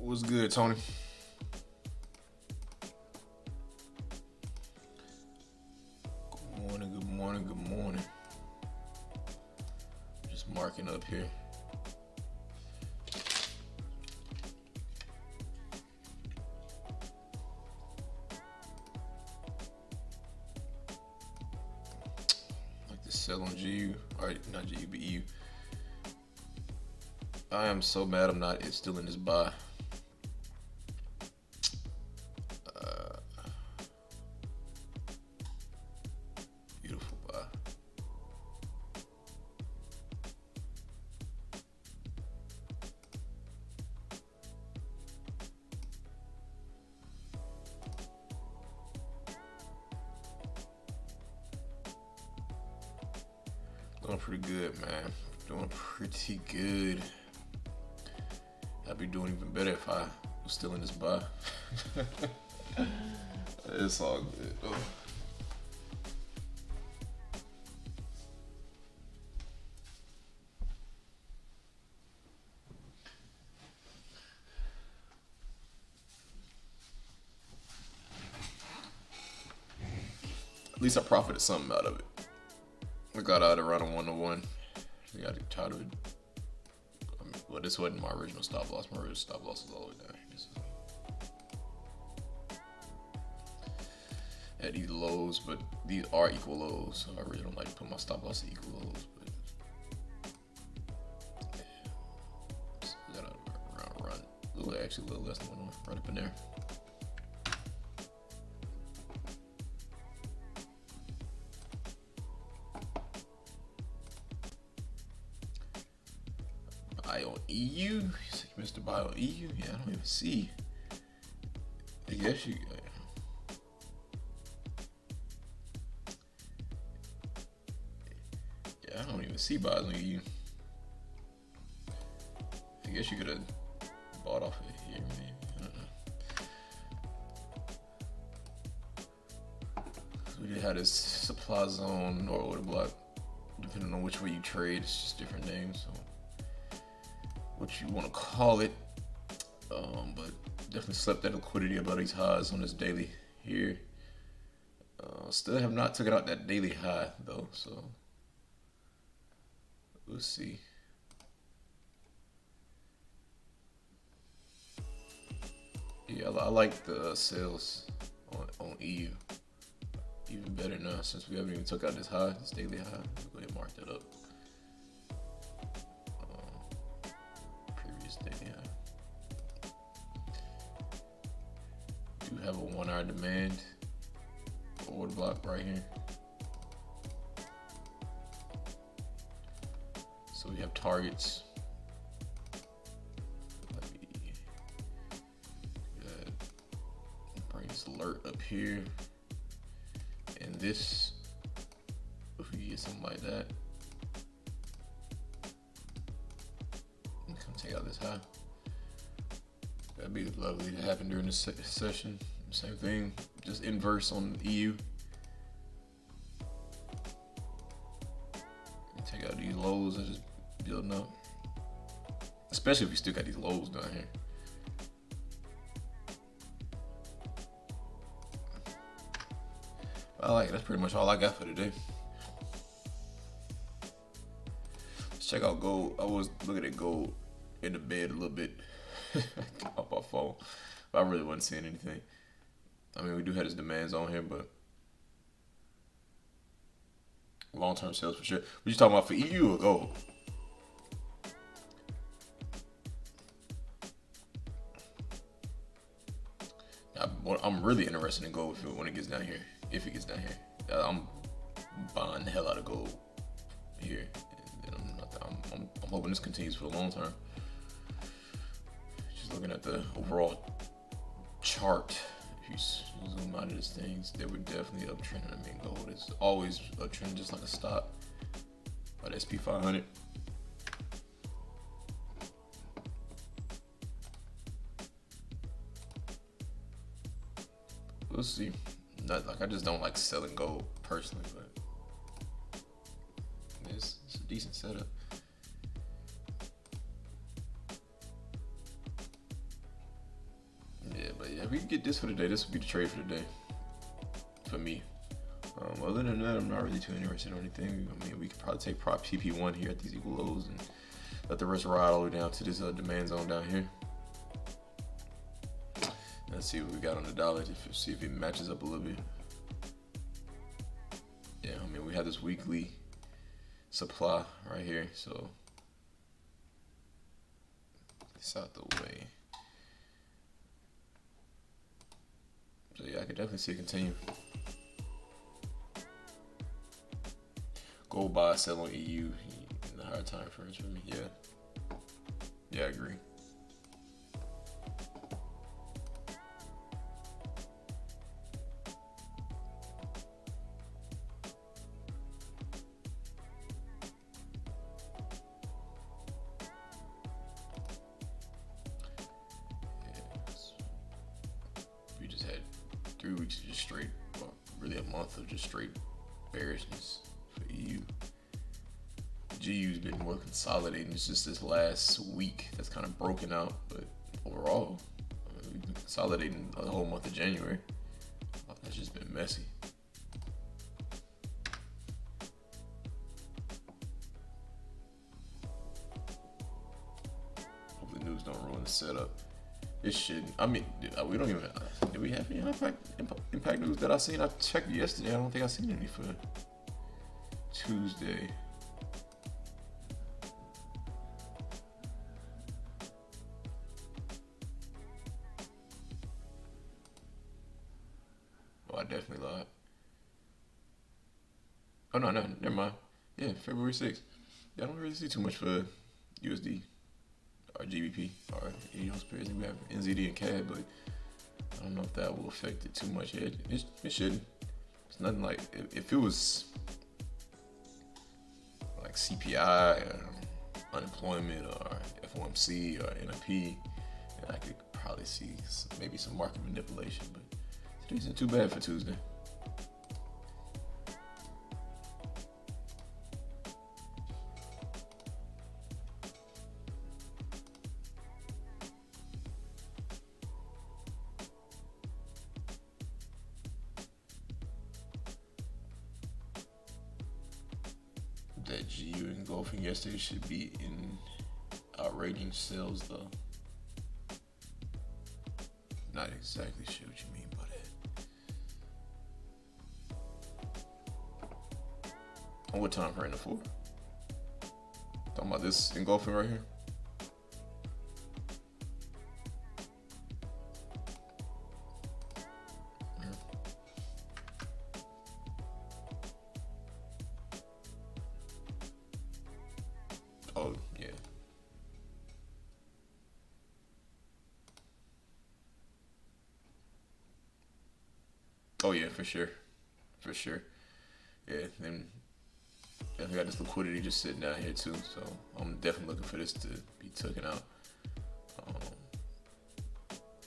What's good, Tony? Good morning, good morning, good morning. Just marking up here. Like to sell on GU, alright, not GU, but EU. I am so mad I'm not still in this buy. Beautiful buy. Doing pretty good, man. Doing pretty good. I'd be doing even better if I was still in this buy. It's all good though. At least I profited something out of it. I got out around a 1-1. I got tired of it. Well, this wasn't my original stop loss. My original stop loss is all the way down here. At these lows, but these are equal lows, so I really don't like to put my stop loss at equal lows. But yeah, so we got a run. Actually, a little less than 1 right up in there. Buy on EU. Mr. Buy on EU. Yeah, I don't even see. I guess you. Yeah, I don't even see buys on EU. I guess you could have bought off of here, maybe. I don't know. So we did have this supply zone or order block, depending on which way you trade. It's just different names. So what you want to call it, but definitely slept that liquidity above these highs on this daily here. Still have not took it out that daily high though, so we'll see. Yeah, I like the sales on EU even better now since we haven't even took out this high, this daily high. We'll go ahead and mark that up. Do have a 1 hour demand order block right here. So we have targets. Let me bring this alert up here. And this, if we get something like that, come take out this high. That'd be lovely to happen during this session. Same thing, just inverse on EU. Take out these lows and just building up. Especially if you still got these lows down here. That's pretty much all I got for today. Let's check out gold. I was looking at gold in the bed a little bit off my phone, but I really wasn't seeing anything. I mean, we do have his demands on here, but long-term sales for sure. What you talking about for EU or gold? I'm really interested in gold when it gets down here. If it gets down here, I'm buying the hell out of gold here. And I'm hoping this continues for the long term. Just looking at the overall chart, if you zoom out of these things, they were definitely uptrending. I mean, gold is always uptrending, just like a stock. By the SP 500. We'll see. Not like I just don't like selling gold personally, but it's a decent setup. if we can get this for the day, this would be the trade for the day for me. Other than that, I'm not really too interested in anything. I mean, we could probably take prop TP1 here at these equal lows and let the rest ride all the way down to this demand zone down here. Let's see what we got on the dollar to see if it matches up a little bit. Yeah, I mean, we have this weekly supply right here, so it's out the way. So yeah, I could definitely see it continue. Gold buy, sell on EU in the higher time frames for me. Yeah, I agree. We just had 3 weeks of just straight, well, really a month of just straight bearishness for EU. GU's been more consolidating. It's just this last week that's kind of broken out, but overall, I mean, we've been consolidating the whole month of January. That's just been messy. Hope the news don't ruin the setup. It shouldn't. I mean, we don't even. Did we have any impact news that I seen? I checked yesterday. I don't think I seen any for Tuesday. Oh, I definitely lied. Oh no, never mind. Yeah, February 6th. Yeah, I don't really see too much for USD or GBP or any of those pairs. We have NZD and CAD, but I don't know if that will affect it too much. It shouldn't. It's nothing like if it was like CPI or unemployment or FOMC or NFP, and I could probably see maybe some market manipulation. But today's not too bad for Tuesday. That GU engulfing yesterday should be in outraging sales though. Not exactly sure what you mean by that. On what time frame? The 4? Talking about this engulfing right here? Oh, yeah. Oh, yeah, for sure. For sure. Yeah, and definitely got this liquidity just sitting down here, too. So I'm definitely looking for this to be taken out.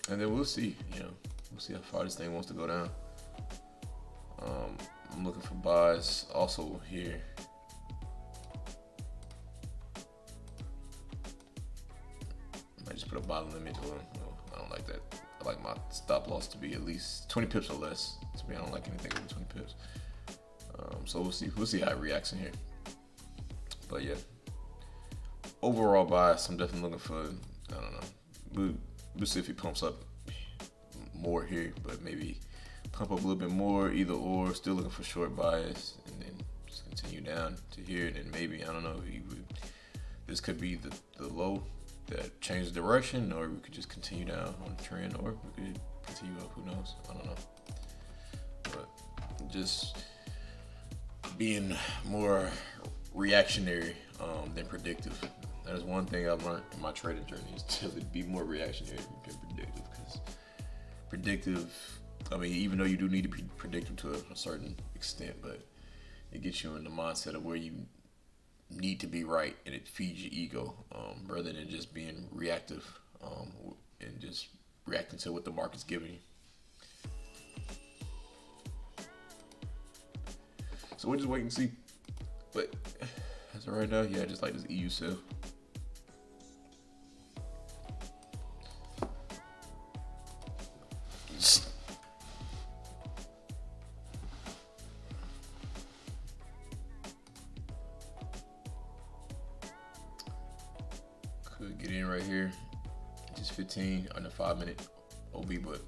And then we'll see, we'll see how far this thing wants to go down. I'm looking for buys also here. Put a bottom limit to it. I don't like that. I like my stop loss to be at least 20 pips or less. To me, I don't like anything over 20 pips. So we'll see. We'll see how it reacts in here. But yeah, overall bias. I'm definitely looking for. I don't know. We'll see if he pumps up more here, but maybe pump up a little bit more. Either or. Still looking for short bias, and then just continue down to here, and then maybe I don't know. This could be the low that change direction, or we could just continue down on the trend, or we could continue up. Who knows? I don't know. But just being more reactionary than predictive. That is one thing I've learned in my trading journey, is to be more reactionary than predictive. Because predictive, I mean, even though you do need to be predictive to a certain extent, but it gets you in the mindset of where you need to be right, and it feeds your ego rather than just being reactive and just reacting to what the market's giving you. So we'll just wait and see. But as of right now, yeah, I just like this EU sell. get in right here. Just 15 on the 5-minute OB, but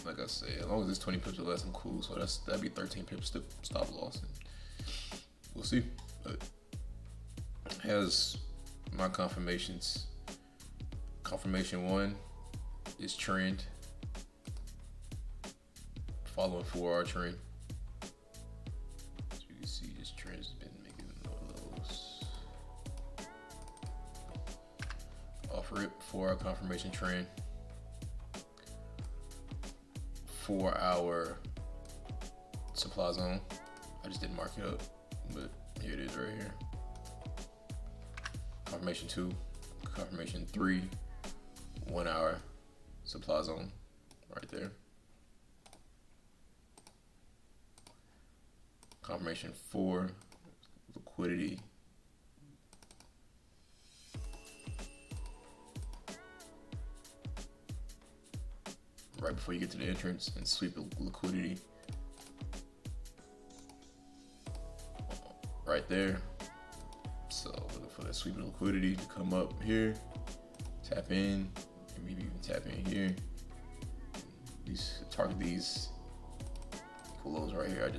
like I said, as long as it's 20 pips or less, I'm cool. So that'd be 13 pips to stop loss. And we'll see. But has my confirmations. Confirmation 1 is trend, following 4-hour trend. As you can see, this trend has been making lows. Off rip, 4-hour confirmation trend. 4-hour supply zone. I just didn't mark it up, but here it is right here. Confirmation 2, confirmation 3, 1-hour supply zone right there. Confirmation 4, liquidity. Right before you get to the entrance and sweep the liquidity. Right there. So looking for that sweep of liquidity to come up here, tap in, and maybe even tap in here. Target these lows right here.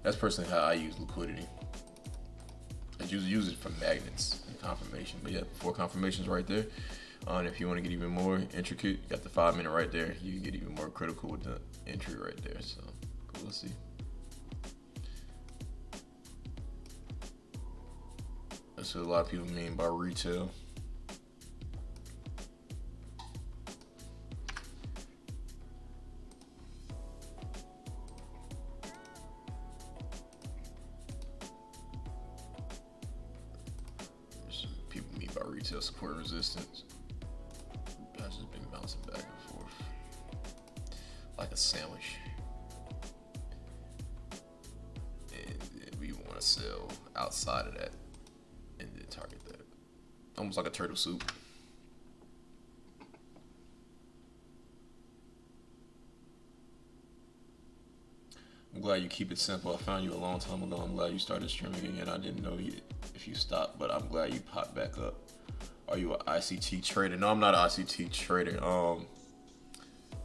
That's personally how I use liquidity. I use it for magnets and confirmation. But yeah, 4 confirmations right there. And if you want to get even more intricate, you got the 5-minute right there. You can get even more critical with the entry right there. So we'll see. That's what a lot of people mean by retail. People mean by retail support and resistance. Has just been bouncing back and forth like a sandwich. And we want to sell outside of that and then target that. Almost like a turtle soup. I'm glad you keep it simple. I found you a long time ago. I'm glad you started streaming again. I didn't know if you stopped, but I'm glad you popped back up. Are you an ICT trader? No, I'm not an ICT trader.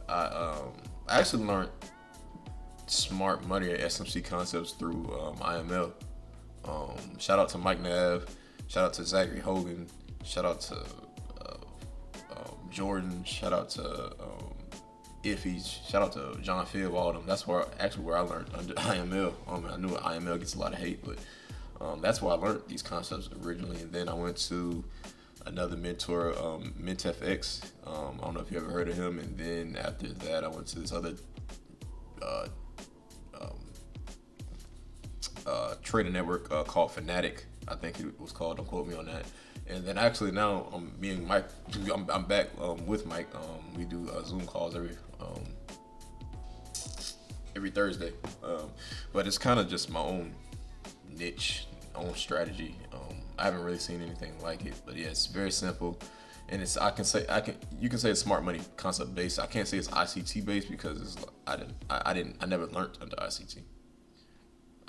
I actually learned smart money at SMC Concepts through IML. Shout out to Mike Nav. Shout out to Zachary Hogan. Shout out to Jordan. Shout out to Iffy. Shout out to John Field. All of them. That's where I learned under IML. I knew IML gets a lot of hate, but that's where I learned these concepts originally. And then I went to another mentor, MintFX. I don't know if you ever heard of him. And then after that, I went to this other trading network called Fanatic. I think it was called. Don't quote me on that. And then actually now, me and Mike, I'm back with Mike. We do Zoom calls every Thursday. But it's kind of just my own niche, own strategy. I haven't really seen anything like it, but yeah, it's very simple, and you can say it's smart money concept based. I can't say it's ICT based because I never learned under ICT.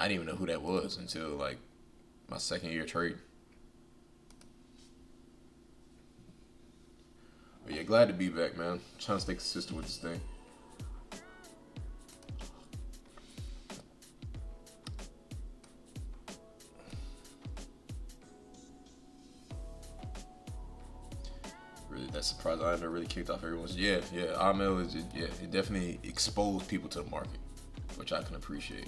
I didn't even know who that was until like my second year trade. But yeah, glad to be back, man. I'm trying to stay consistent with this thing. Really, that surprise I never really kicked off everyone's. Yeah. IML it definitely exposed people to the market, which I can appreciate.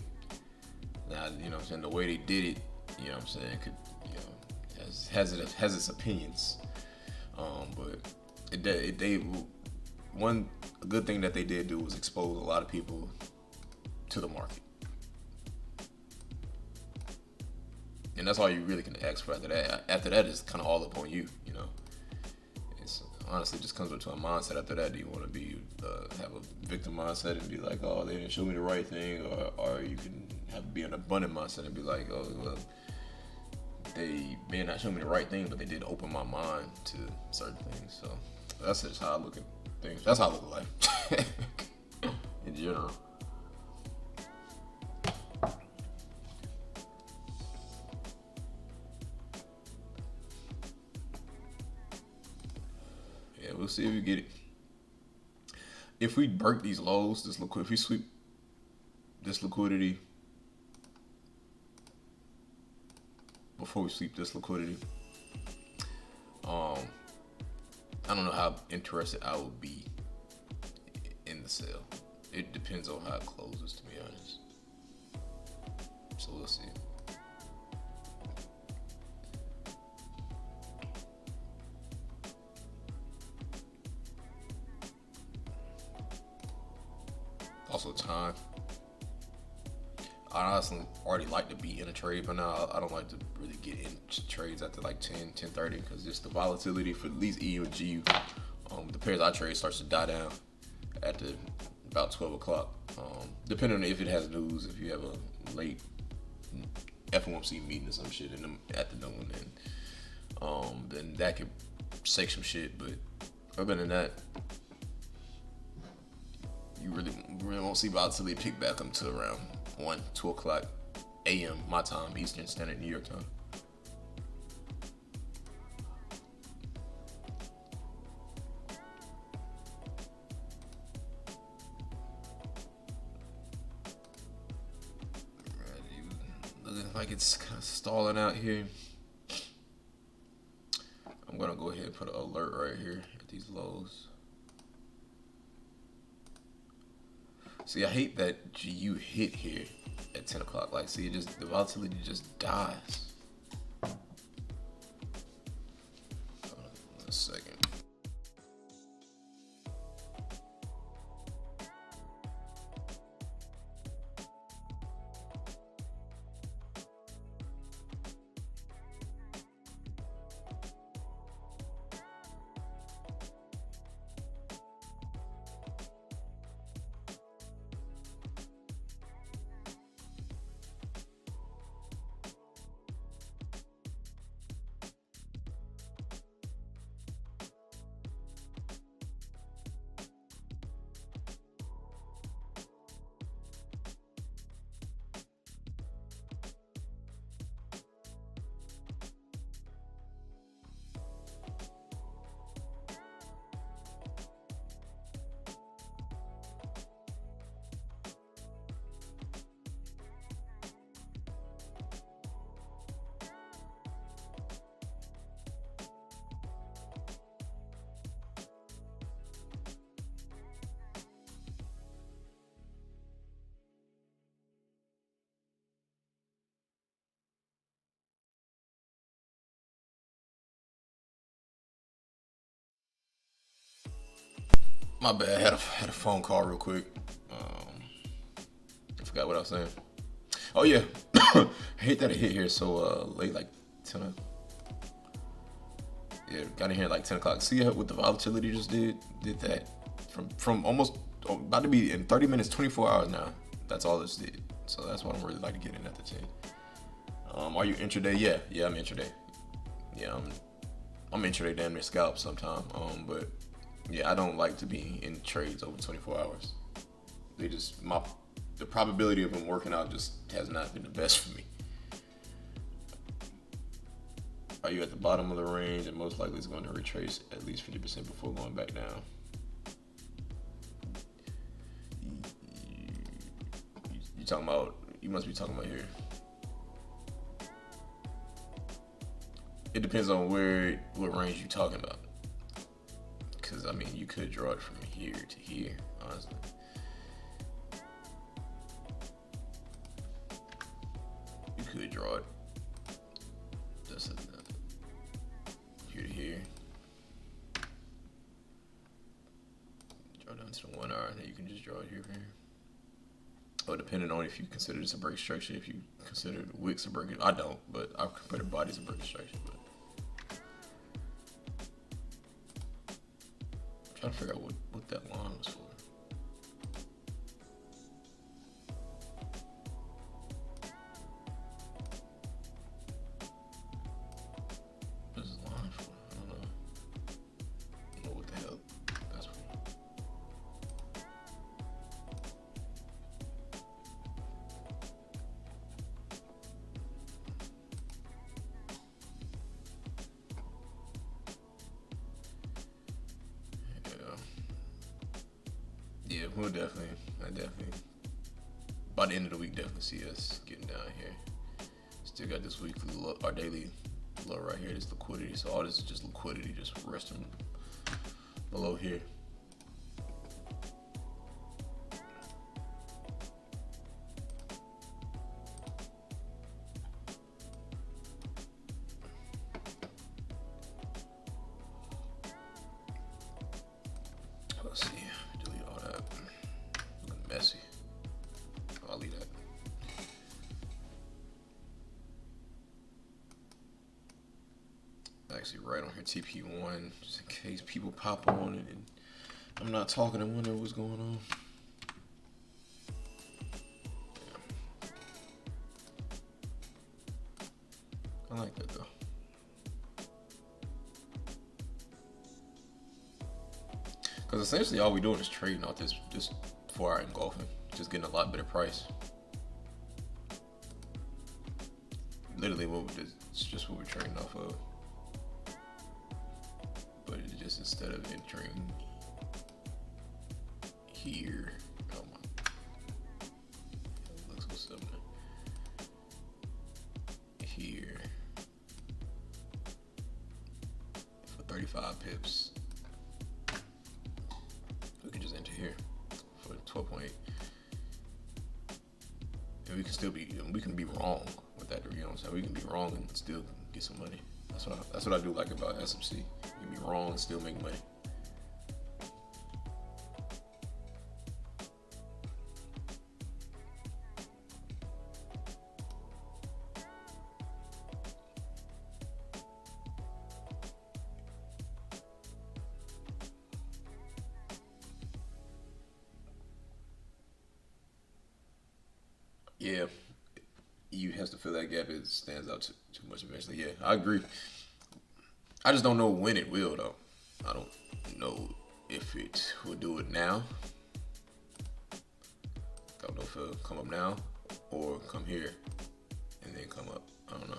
Now, you know what I'm saying, the way they did it, you know what I'm saying, could, you know, has its opinions. But a good thing that they did do was expose a lot of people to the market. And that's all you really can ask for after that. After that, it's kind of all up on you, you know. It's honestly just comes up to a mindset after that. Do you want to be have a victim mindset and be like, oh, they didn't show me the right thing, or you can be an abundant mindset and be like, oh, well, they may not show me the right thing, but they did open my mind to certain things. So that's just how I look at things. That's how I look at life in general. We'll see if we get it. If we break these lows, if we sweep this liquidity before we sweep this liquidity, I don't know how interested I would be in the sale. It depends on how it closes, to be honest. So we'll see. Also time. I honestly already like to be in a trade, but now I don't like to really get into trades after like 10:30 because just the volatility for at least EU and GU, the pairs I trade starts to die down at about 12 o'clock. Depending on if it has news, if you have a late FOMC meeting or some shit in the afternoon, then that could shake some shit. But other than that, you really won't see volatility pick back up to around 2 o'clock a.m. my time, Eastern Standard New York time. Looking like it's kind of stalling out here. I'm gonna go ahead and put an alert right here at these lows. See, I hate that GU hit here at 10 o'clock. Like, see, the volatility just dies. Hold on a second. My bad. Had a phone call real quick. I forgot what I was saying. Oh yeah, I hate that it hit here so late, like 10. Yeah, got in here at like 10 o'clock. See what the volatility just did that from almost about to be in 30 minutes, 24 hours now. That's all this did. So that's why I'm really like to get in at the 10. Are you intraday? Yeah, I'm intraday. Yeah, I'm intraday damn near scalp sometime. But yeah, I don't like to be in trades over 24 hours. The probability of them working out just has not been the best for me. Are you at the bottom of the range and most likely it's going to retrace at least 50% before going back down? You must be talking about here. It depends on what range you're talking about. Because, I mean, you could draw it from here to here, honestly. You could draw it just here to here. Draw down to the 1 hour, and then you can just draw it here. Or depending on if you consider this a break structure, if you consider the wicks a break, I don't, but I consider bodies a break structure. But I'm trying to figure out what that line was for. What is this line for? I don't know. I don't know what the hell that's for. we'll definitely, I definitely, by the end of the week, definitely see us getting down here. Still got this weekly low, our daily low right here. This liquidity. So all this is just liquidity, just resting below here. Let's see. Delete all that. Looking messy. I'll leave that. Actually, right on here, TP1, just in case people pop on it and I'm not talking and wonder what's going on. I like that though. Because essentially all we're doing is trading out this 4 hour engulfing, just getting a lot better price. Literally, it's just what we're trading off of. But it's just instead of entering here, oh my, it looks so similar. Here for 35 pips. We can just enter here for 12.8, and we can still be, we can be wrong with that. You know what I'm saying? We can be wrong and still get some money. That's what I do like about SMC. You can be wrong and still make money. Yeah, EU has to fill that gap. It stands out too much eventually. Yeah, I agree. I just don't know when it will though. I don't know if it will do it now. I don't know if it'll come up now or come here and then come up. I don't know.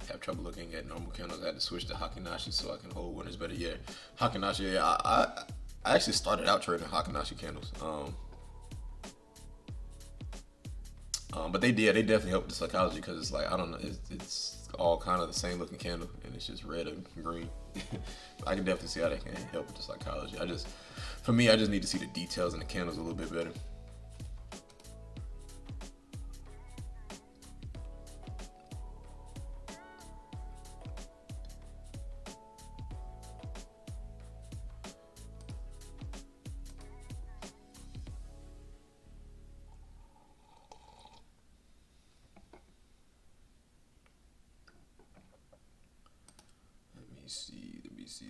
Have trouble looking at normal candles. I had to switch to Hakinashi so I can hold winners better. Yeah, Hakinashi. Yeah, I actually started out trading Hakinashi candles. But they definitely help the psychology because it's like, I don't know, it's all kind of the same looking candle and it's just red and green. I can definitely see how they can help with the psychology. For me, I just need to see the details in the candles a little bit better.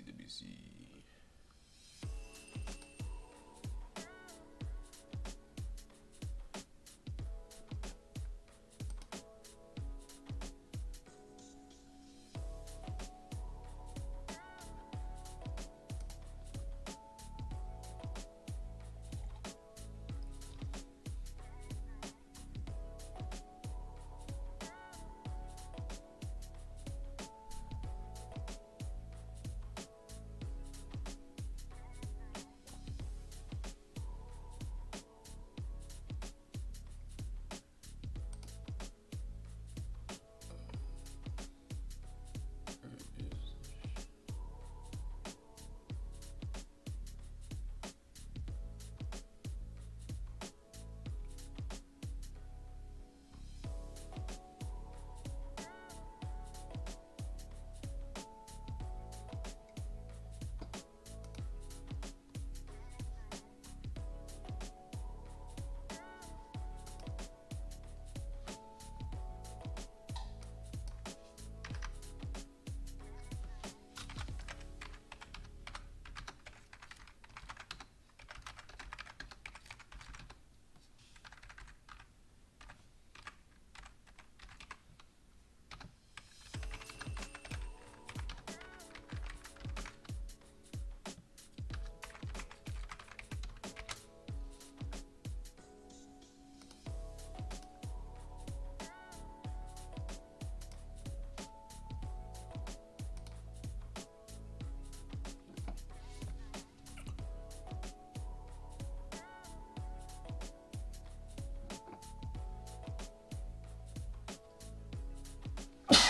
Let me see.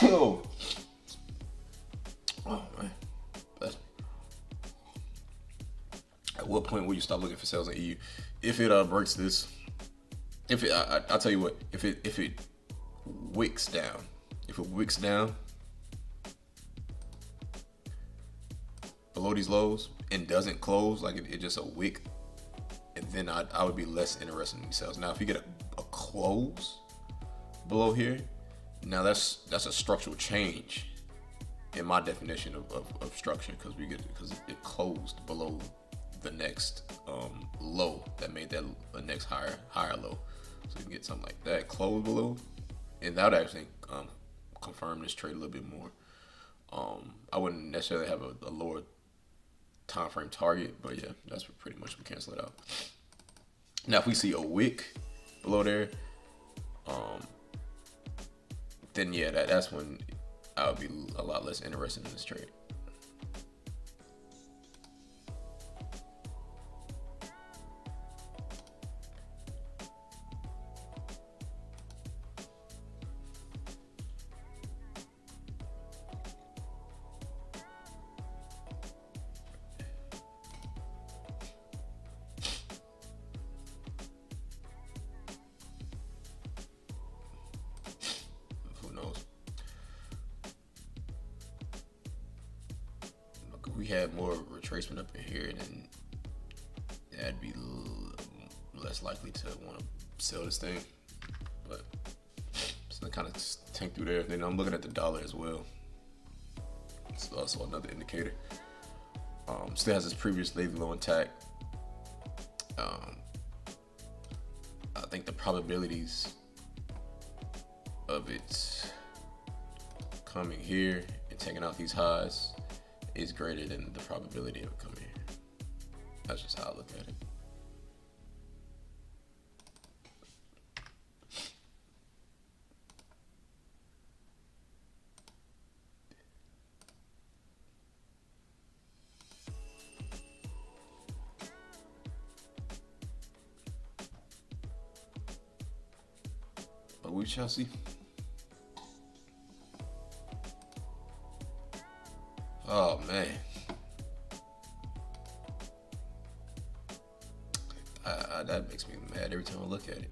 Oh, oh man. That's, at what point will you stop looking for sales in EU? If it breaks this, if it, I'll tell you what, if it wicks down, if it wicks down below these lows and doesn't close, like it just a wick, and then I would be less interested in these sales. Now, if you get a close below here, now that's a structural change in my definition of structure, because it closed below the next low that made that the next higher low. So you can get something like that close below, and that would actually confirm this trade a little bit more. I wouldn't necessarily have a lower time frame target, but yeah, that's pretty much we cancel it out. Now, if we see a wick below there, then yeah, that's when I would be a lot less interested in this trade. We had more retracement up in here, then I'd be less likely to want to sell this thing. But it's gonna kind of tank through there. Then I'm looking at the dollar as well. It's also another indicator. Still has its previous daily low intact. I think the probabilities of it coming here and taking out these highs is greater than the probability of it coming here. That's just how I look at it. But we shall see. Oh man, that makes me mad every time I look at it.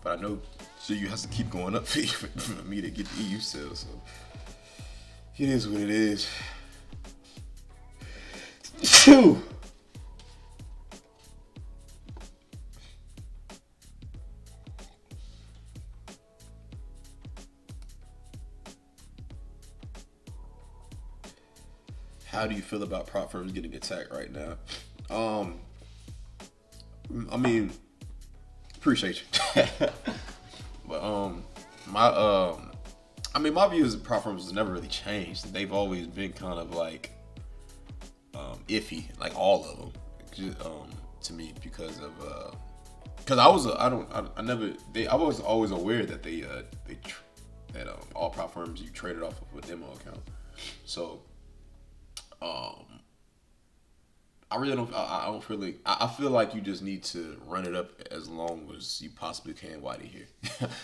But I know you has to keep going up for me to get the EU sale, so it is what it is. Phew. How do you feel about prop firms getting attacked right now? I mean, appreciate you. But my views of prop firms has never really changed. They've always been kind of like iffy, like all of them, to me, because I was always aware that that all prop firms you traded off of a demo account. So I feel like you just need to run it up as long as you possibly can while you're here.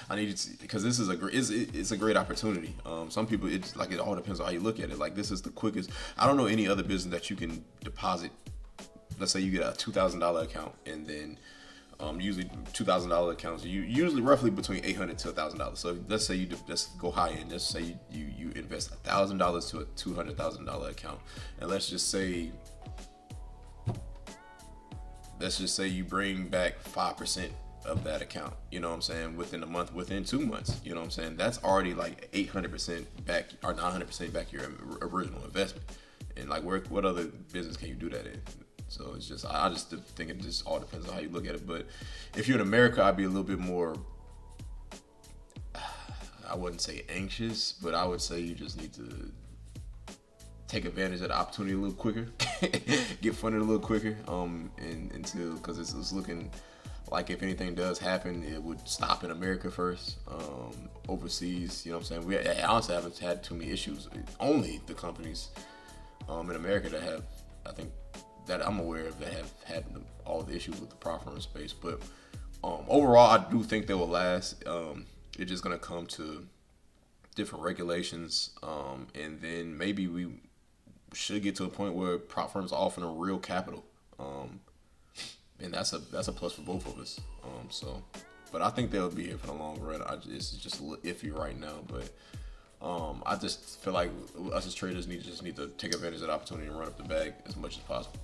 I need to, because this is it's a great opportunity. Some people, it all depends on how you look at it. Like, this is the quickest. I don't know any other business that you can deposit. Let's say you get a $2,000 account, and then usually $2,000 accounts, you usually roughly between $800 to $1,000. So let's say let's go high end. Let's say you invest $1,000 to a $200,000 account, and let's just say you bring back 5% of that account. You know what I'm saying? Within a month, within 2 months. You know what I'm saying? That's already like 800% back or 900% back your original investment. And like, what other business can you do that in? So it's just, I just think it just all depends on how you look at it. But if you're in America, I'd be a little bit more, I wouldn't say anxious, but I would say you just need to take advantage of the opportunity a little quicker, get funded a little quicker, because it's looking like if anything does happen, it would stop in America first. Overseas, you know what I'm saying? We honestly haven't had too many issues. Only the companies in America that have, I think, that I'm aware of, that have had all the issues with the prop firm space. But overall, I do think they will last. It's just gonna come to different regulations, and then maybe we should get to a point where prop firms are offering real capital, and that's a plus for both of us. But I think they'll be here for the long run. It's just a little iffy right now, but I just feel like us as traders need to take advantage of the opportunity and run up the bag as much as possible.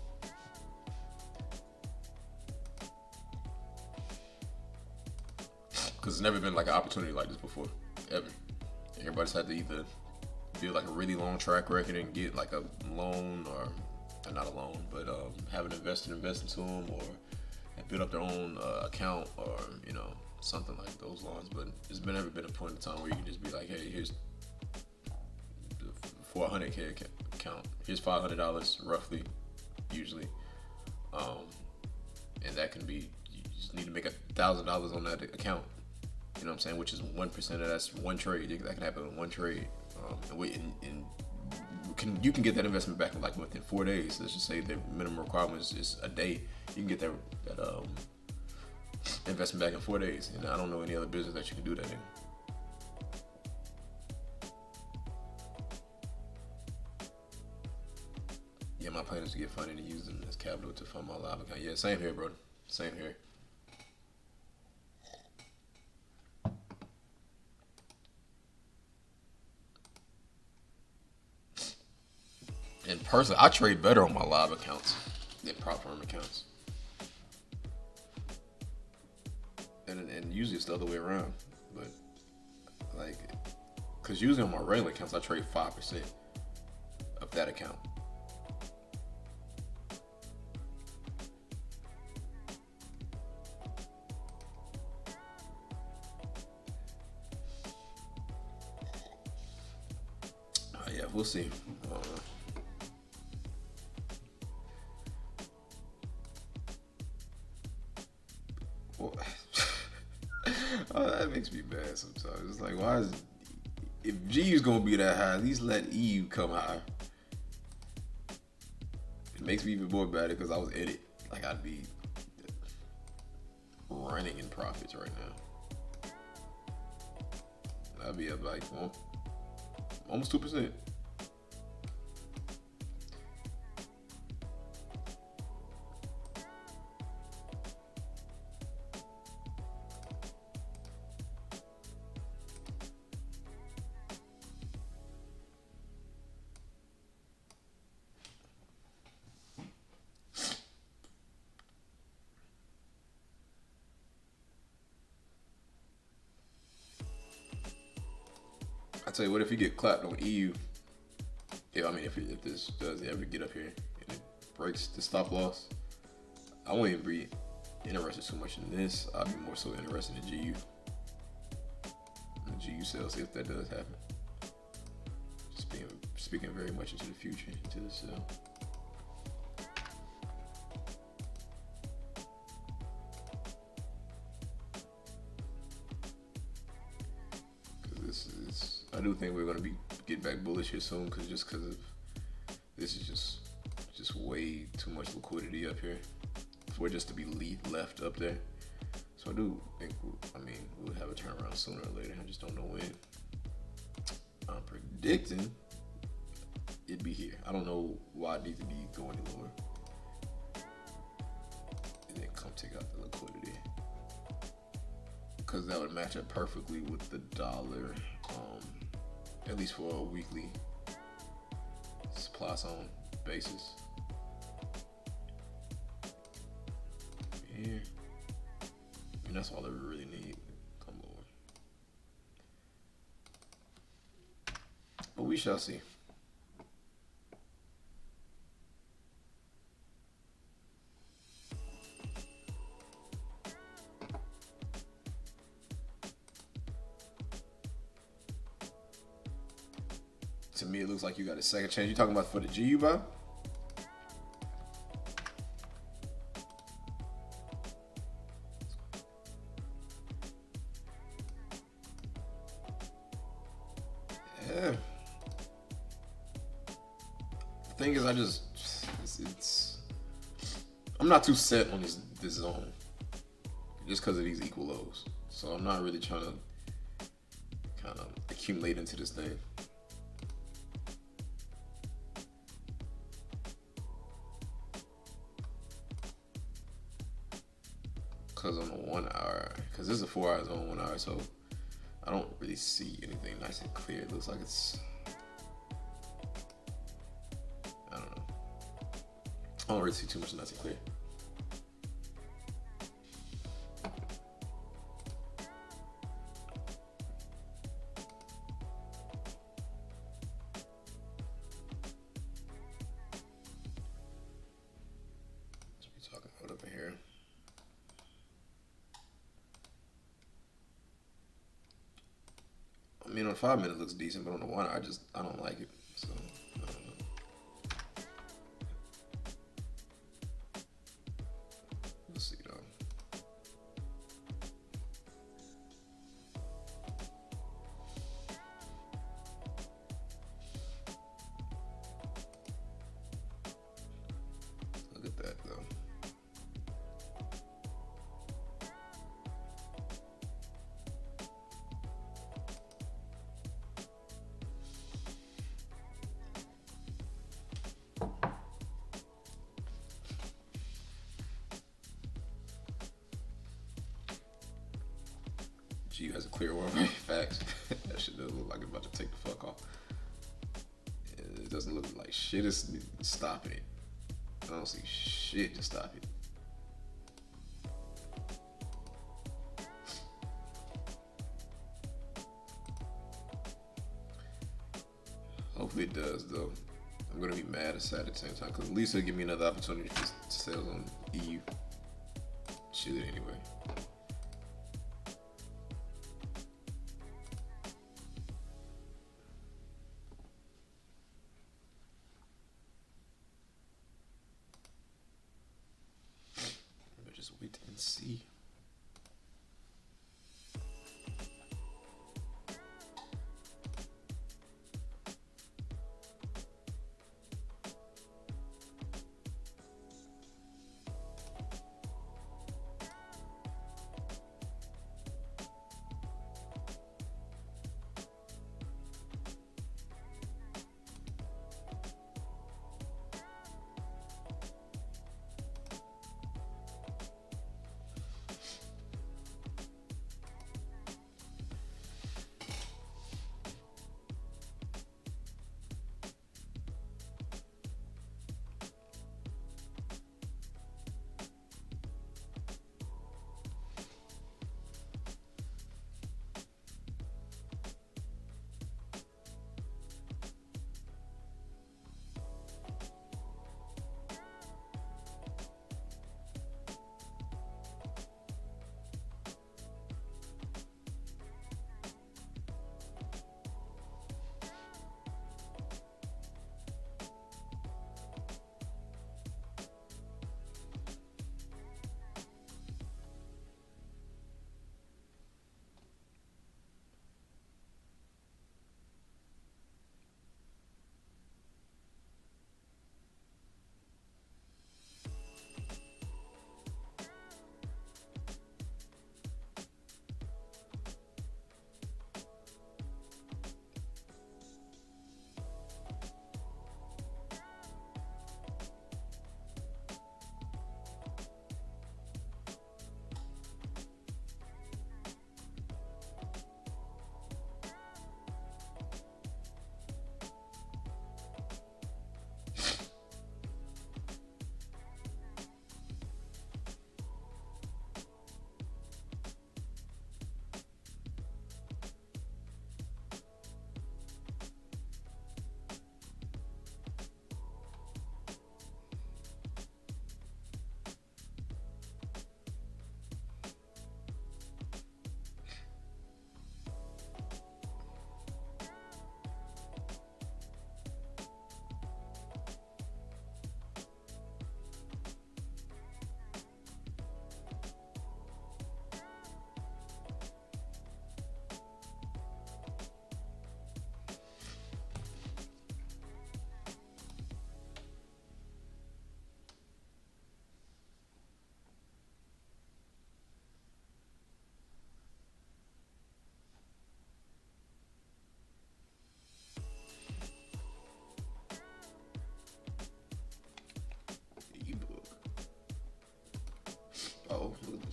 Because it's never been like an opportunity like this before, ever. Everybody's had to either build like a really long track record and get like a loan, or not a loan, but have an investor invest into them, or build up their own account, or something like those lines. But it's never been a point in time where you can just be like, hey, here's for a 100K account, here's $500 roughly, usually, and that can be, you just need to make $1,000 on that account. You know what I'm saying? Which is 1% of that's one trade. That can happen in one trade. You can get that investment back in like within 4 days. Let's just say the minimum requirement is a day. You can get that investment back in 4 days. And I don't know any other business that you can do that in. Yeah, my plan is to get funding and use them as capital to fund my live account. Yeah, same here, bro. Same here. And personally, I trade better on my live accounts than prop firm accounts. And usually it's the other way around. But, like, because usually on my regular accounts, I trade 5% of that account. Yeah, we'll see. Oh, that makes me mad sometimes. It's like, why is if GU's gonna be that high, at least let EU come higher. It makes me even more mad because I was in it. Like, I'd be running in profits right now. I'd be up like almost 2%. I tell you what, if you get clapped on EU, if this does ever get up here and it breaks the stop loss, I won't even be interested too much in this. I'd be more so interested in GU. The GU sales, if that does happen. Just speaking very much into the future, into the sale. I do think we're gonna get back bullish here soon, because of this is just way too much liquidity up here for just to be left up there. So I do think we'll have a turnaround sooner or later. I just don't know when. I'm predicting it'd be here. I don't know why it needs to be going any lower. And then come take out the liquidity, because that would match up perfectly with the dollar. At least for a weekly supply zone basis. Here. That's all I really need. Come lower. But we shall see. To me, it looks like you got a second chance. You talking about for the GU buy? Yeah. The thing is, I'm not too set on this zone, just because of these equal lows. So I'm not really trying to accumulate into this thing. Because on the 1 hour, because this is a 4 hour zone, 1 hour, so I don't really see anything nice and clear. It looks like it's, I don't know. I don't really see too much nice and clear. Talking about over here. I mean, on 5 minutes looks decent, but on the 1 hour, I don't like it. So I don't know. We'll see though. Look at that though. G has a clear one, right? Facts. That shit doesn't look like it's about to take the fuck off. It doesn't look like shit is stopping it. I don't see shit to stop it. Hopefully it does though. I'm gonna be mad and sad at the same time because at least it'll give me another opportunity to sell on EU. Shit anyway. Just wait and see.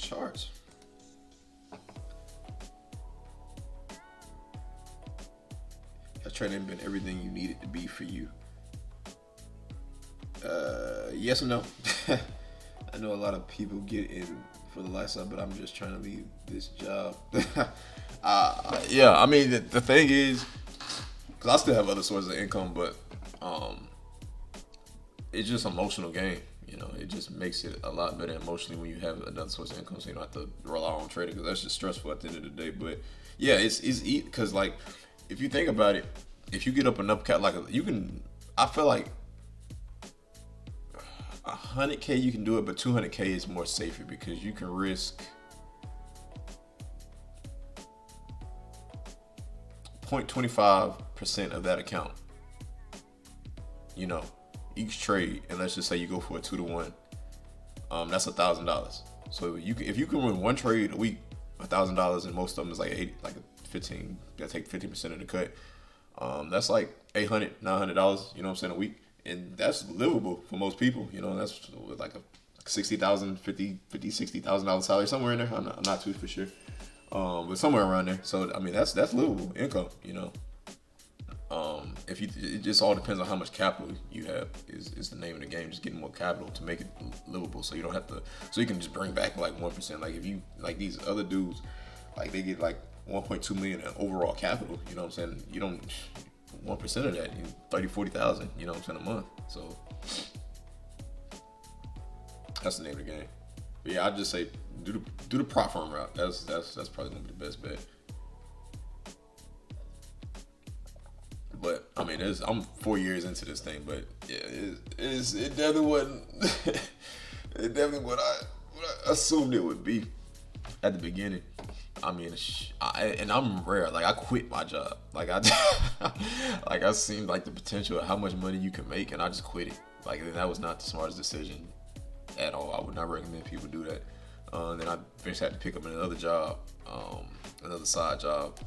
charts. Has trading been everything you need it to be for you? Yes and no. I know a lot of people get in for the lifestyle, but I'm just trying to leave this job. Yeah, I mean, the thing is, because I still have other sources of income, but it's just emotional game. You know, it just makes it a lot better emotionally when you have another source of income, so you don't have to rely on trading, because that's just stressful at the end of the day. But yeah, it's because like if you think about it, if you get up enough cap, like you can, I feel like 100K you can do it, but 200K is more safer because you can risk 0.25% of that account. You know, each trade, and let's just say you go for a 2-to-1, that's $1,000. So if you can win one trade a week, $1,000, and most of them is like 15. Gotta take 50% of the cut. That's like $800, $900. You know what I'm saying, a week. And that's livable for most people. You know, that's with like a $60,000, $60,000 salary, somewhere in there. I'm not too for sure, but somewhere around there. So I mean, that's livable income. You know, if you, it just all depends on how much capital you have. Is the name of the game. Just getting more capital to make it livable, so you don't have to. So you can just bring back like 1%. Like if you like these other dudes, like they get like 1.2 million in overall capital. You know what I'm saying? You don't. 1% of that, 30, 40,000, you know what I'm saying, a month. So that's the name of the game. But yeah, I'd just say do the prop firm route. That's probably gonna be the best bet. But I mean, I'm 4 years into this thing, but yeah, it definitely wasn't. It definitely what I assumed it would be at the beginning. I mean, and I'm rare. Like I quit my job. Like I seen like the potential of how much money you can make, and I just quit it. Like that was not the smartest decision at all. I would not recommend people do that. Then I eventually had to pick up another job, another side job,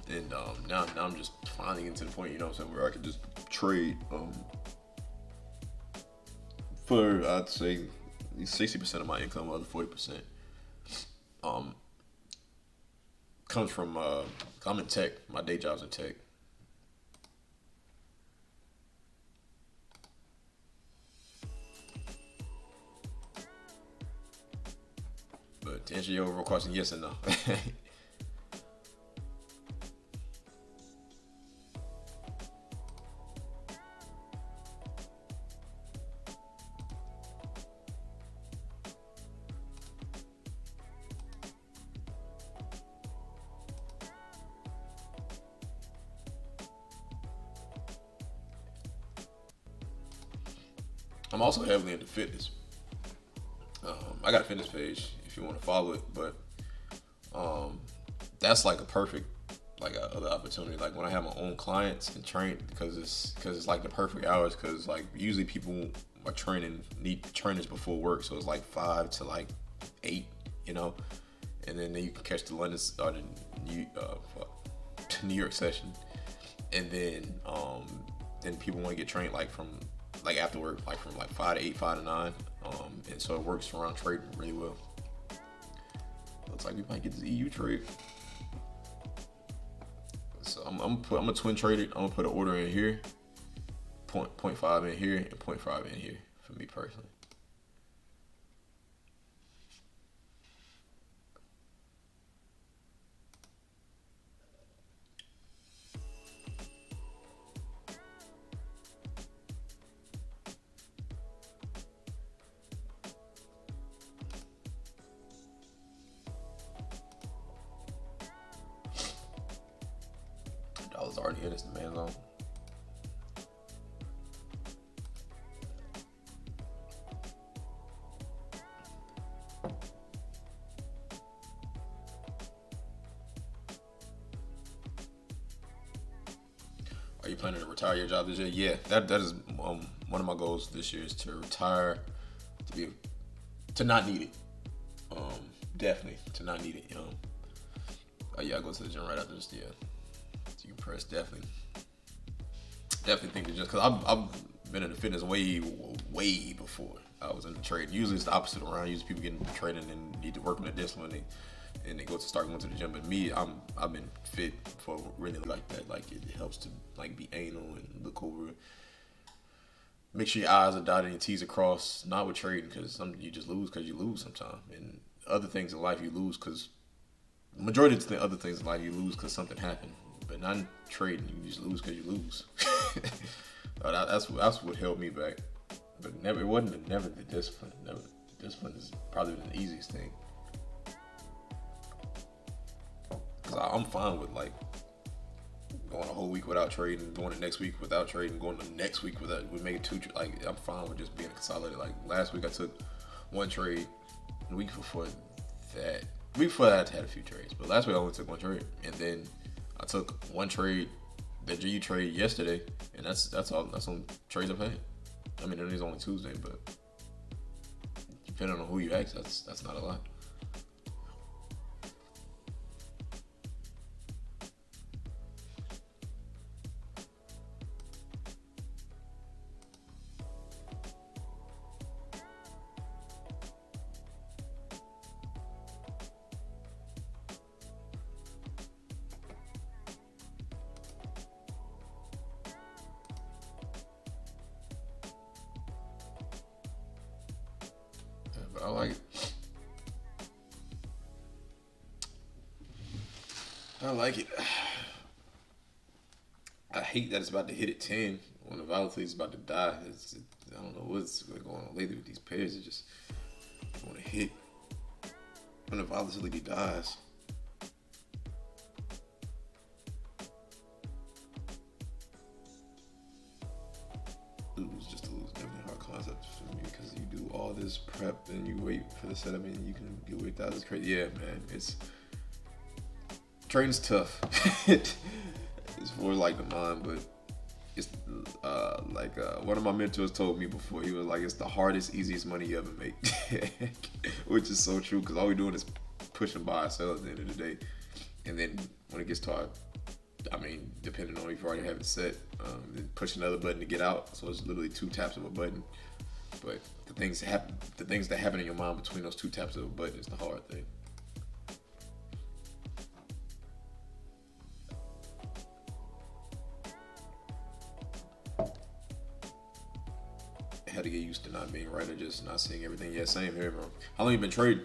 and now I'm just finally getting to the point, you know what I'm saying, where I can just trade for I'd say 60% of my income, other 40%. Comes from I'm in tech. My day job's in tech. But to answer your overall question, yes and no. I'm also heavily into fitness. I got a fitness page if you want to follow it, but that's like a perfect like other opportunity. Like when I have my own clients and train, because it's like the perfect hours, because like usually people are need trainers before work, so it's like 5 to like 8, you know, and then you can catch the London or the New York session, and then people want to get trained like from like after work, like from like 5 to 8, 5 to 9, and so it works around trading really well. Looks like we might get this EU trade. So I'm gonna twin trade it. I'm gonna put an order in here, 0.5 in here, and 0.5 in here for me personally. Dollar's already in its demand zone. Are you planning to retire your job this year? Yeah, that is one of my goals this year, is to retire, to not need it. Definitely to not need it. You know. Oh yeah, I go to the gym right after this. Yeah. So you can press definitely think that just because I've been into fitness way before. I was in the trade. Usually it's the opposite around. Usually people get into trading and need to work on their discipline, and they go to start going to the gym. But me, I've been fit for really like that. Like it helps to like be anal and look over. Make sure your I's are dotted and your T's are crossed. Not with trading, because some you just lose because you lose sometimes, and other things in life you lose because the majority of the other things in life you lose because something happened. But not in trading, you just lose because you lose. That's what held me back. But never, it wasn't never the discipline. Never, the discipline is probably the easiest thing. Cause I'm fine with like going a whole week without trading, going the next week without trading, going the next week without. We made two. Like I'm fine with just being consolidated. Like last week I took one trade. The week before that, I had a few trades, but last week I only took one trade, and then I took one trade, the GU trade yesterday, and that's all. That's on trades I've had. I mean, it is only Tuesday, but depending on who you ask, that's not a lot. But I like it. I like it. I hate that it's about to hit at 10 when the volatility is about to die. I don't know what's going on lately with these pairs. It just want to hit when the volatility dies. Lose just to lose, definitely hard concept for me because you do all this prep and you wait for the setup and you can get weight out. It's crazy. Yeah, man. Trading's tough. It's for like the mind, but it's one of my mentors told me before. He was like, it's the hardest, easiest money you ever make, which is so true because all we're doing is pushing buy or sell at the end of the day. And then when it gets to our, I mean, depending on if you already have it set, then push another button to get out. So it's literally 2 taps of a button. But the things that happen in your mind between those 2 taps of a button is the hard thing. I had to get used to not being right or just not seeing everything. Yeah, same here, bro. How long you been trading?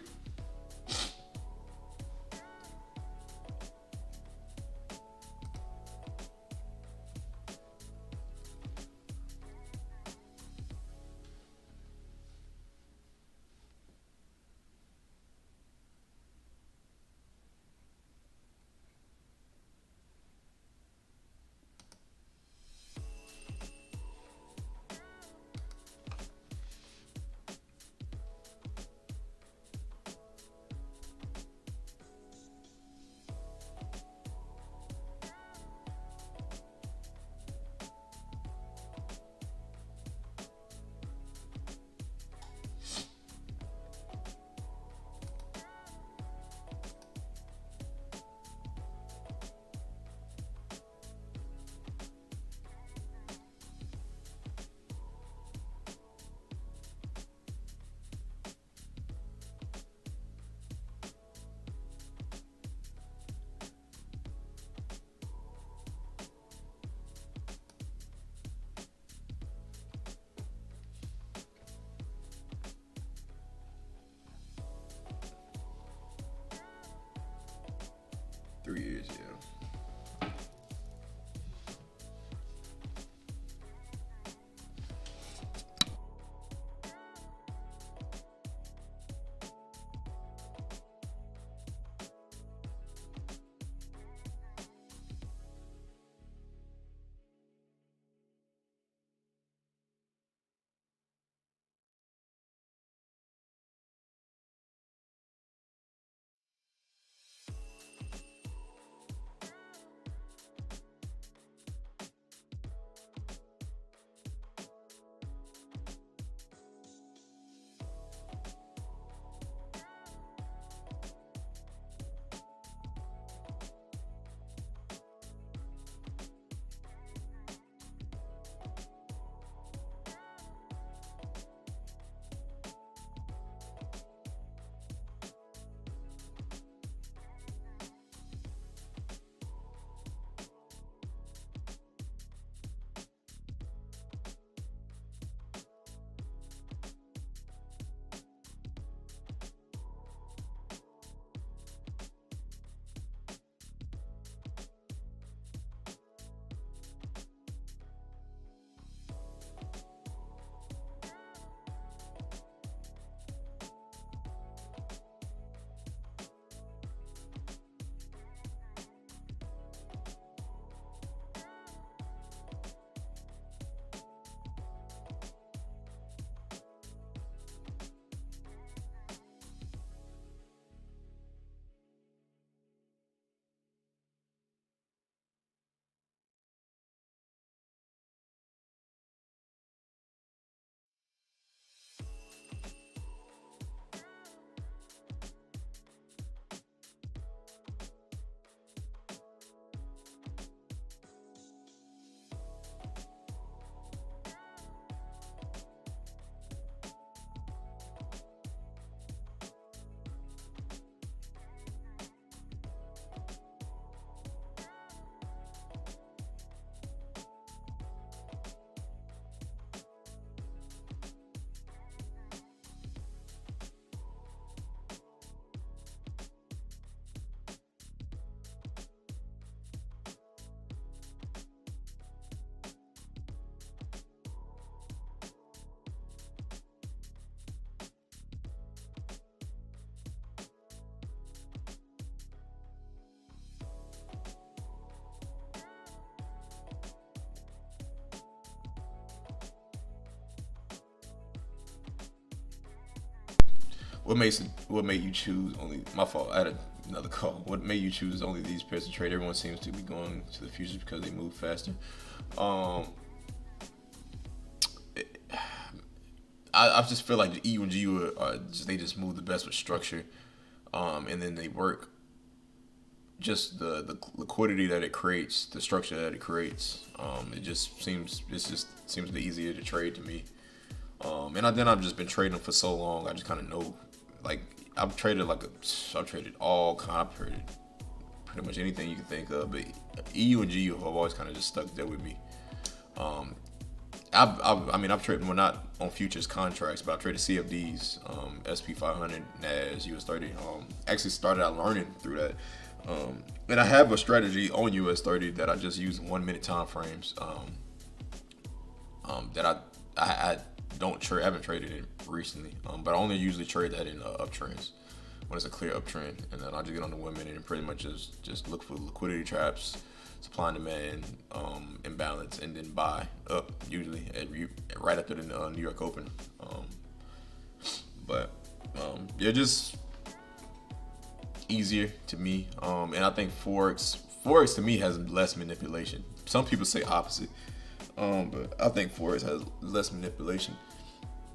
Three years, yeah. What made you choose only? My fault. I had another call. What made you choose only these pairs to trade? Everyone seems to be going to the futures because they move faster. I just feel like the EU and GU they just move the best with structure, and then they work. Just the liquidity that it creates, the structure that it creates, it just seems the easier to trade to me. And I've just been trading for so long. I just kind of know, like I've traded all kind. I've traded pretty much anything you can think of, but EU and GU have always kind of just stuck there with me. I've traded, well, not on futures contracts, but I've traded CFDs, SP 500, NAS, US 30. Actually started out learning through that. And I have a strategy on US 30 that I just use in 1 minute time frames. That I don't trade, I haven't traded it recently. But I only usually trade that in uptrends when it's a clear uptrend, and then I just get on the 1 minute and pretty much just look for liquidity traps, supply and demand, imbalance, and then buy up usually right after the New York Open. Yeah, just easier to me, and I think forex to me has less manipulation. Some people say opposite, but I think forex has less manipulation.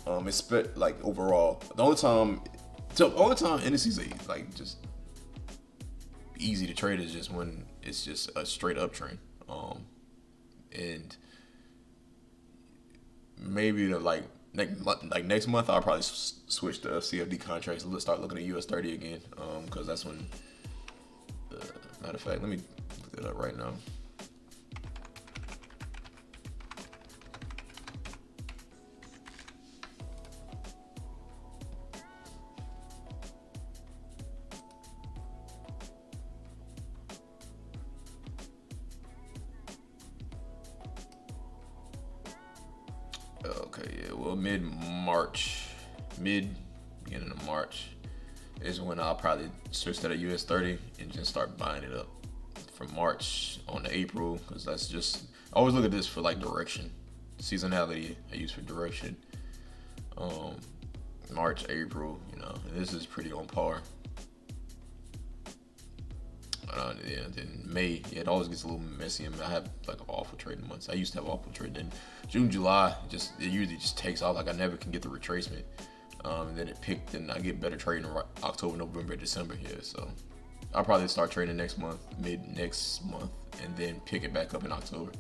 It's like overall, the only time indices are like just easy to trade is just when it's just a straight uptrend, and maybe next month I'll probably switch to CFD contracts and start looking at US 30 again, because that's when, matter of fact, let me look it up right now. Okay, yeah, well, beginning of March is when I'll probably switch to the US 30 and just start buying it up from March on to April, because that's just, I always look at this for like direction, seasonality I use for direction. March, April, and this is pretty on par. Yeah, then May, it always gets a little messy. I have like awful trading months. I used to have awful trading. Then June, July, it usually just takes off. Like I never can get the retracement. And then it picked, and I get better trading in October, November, December here. So I'll probably start trading mid next month, and then pick it back up in October.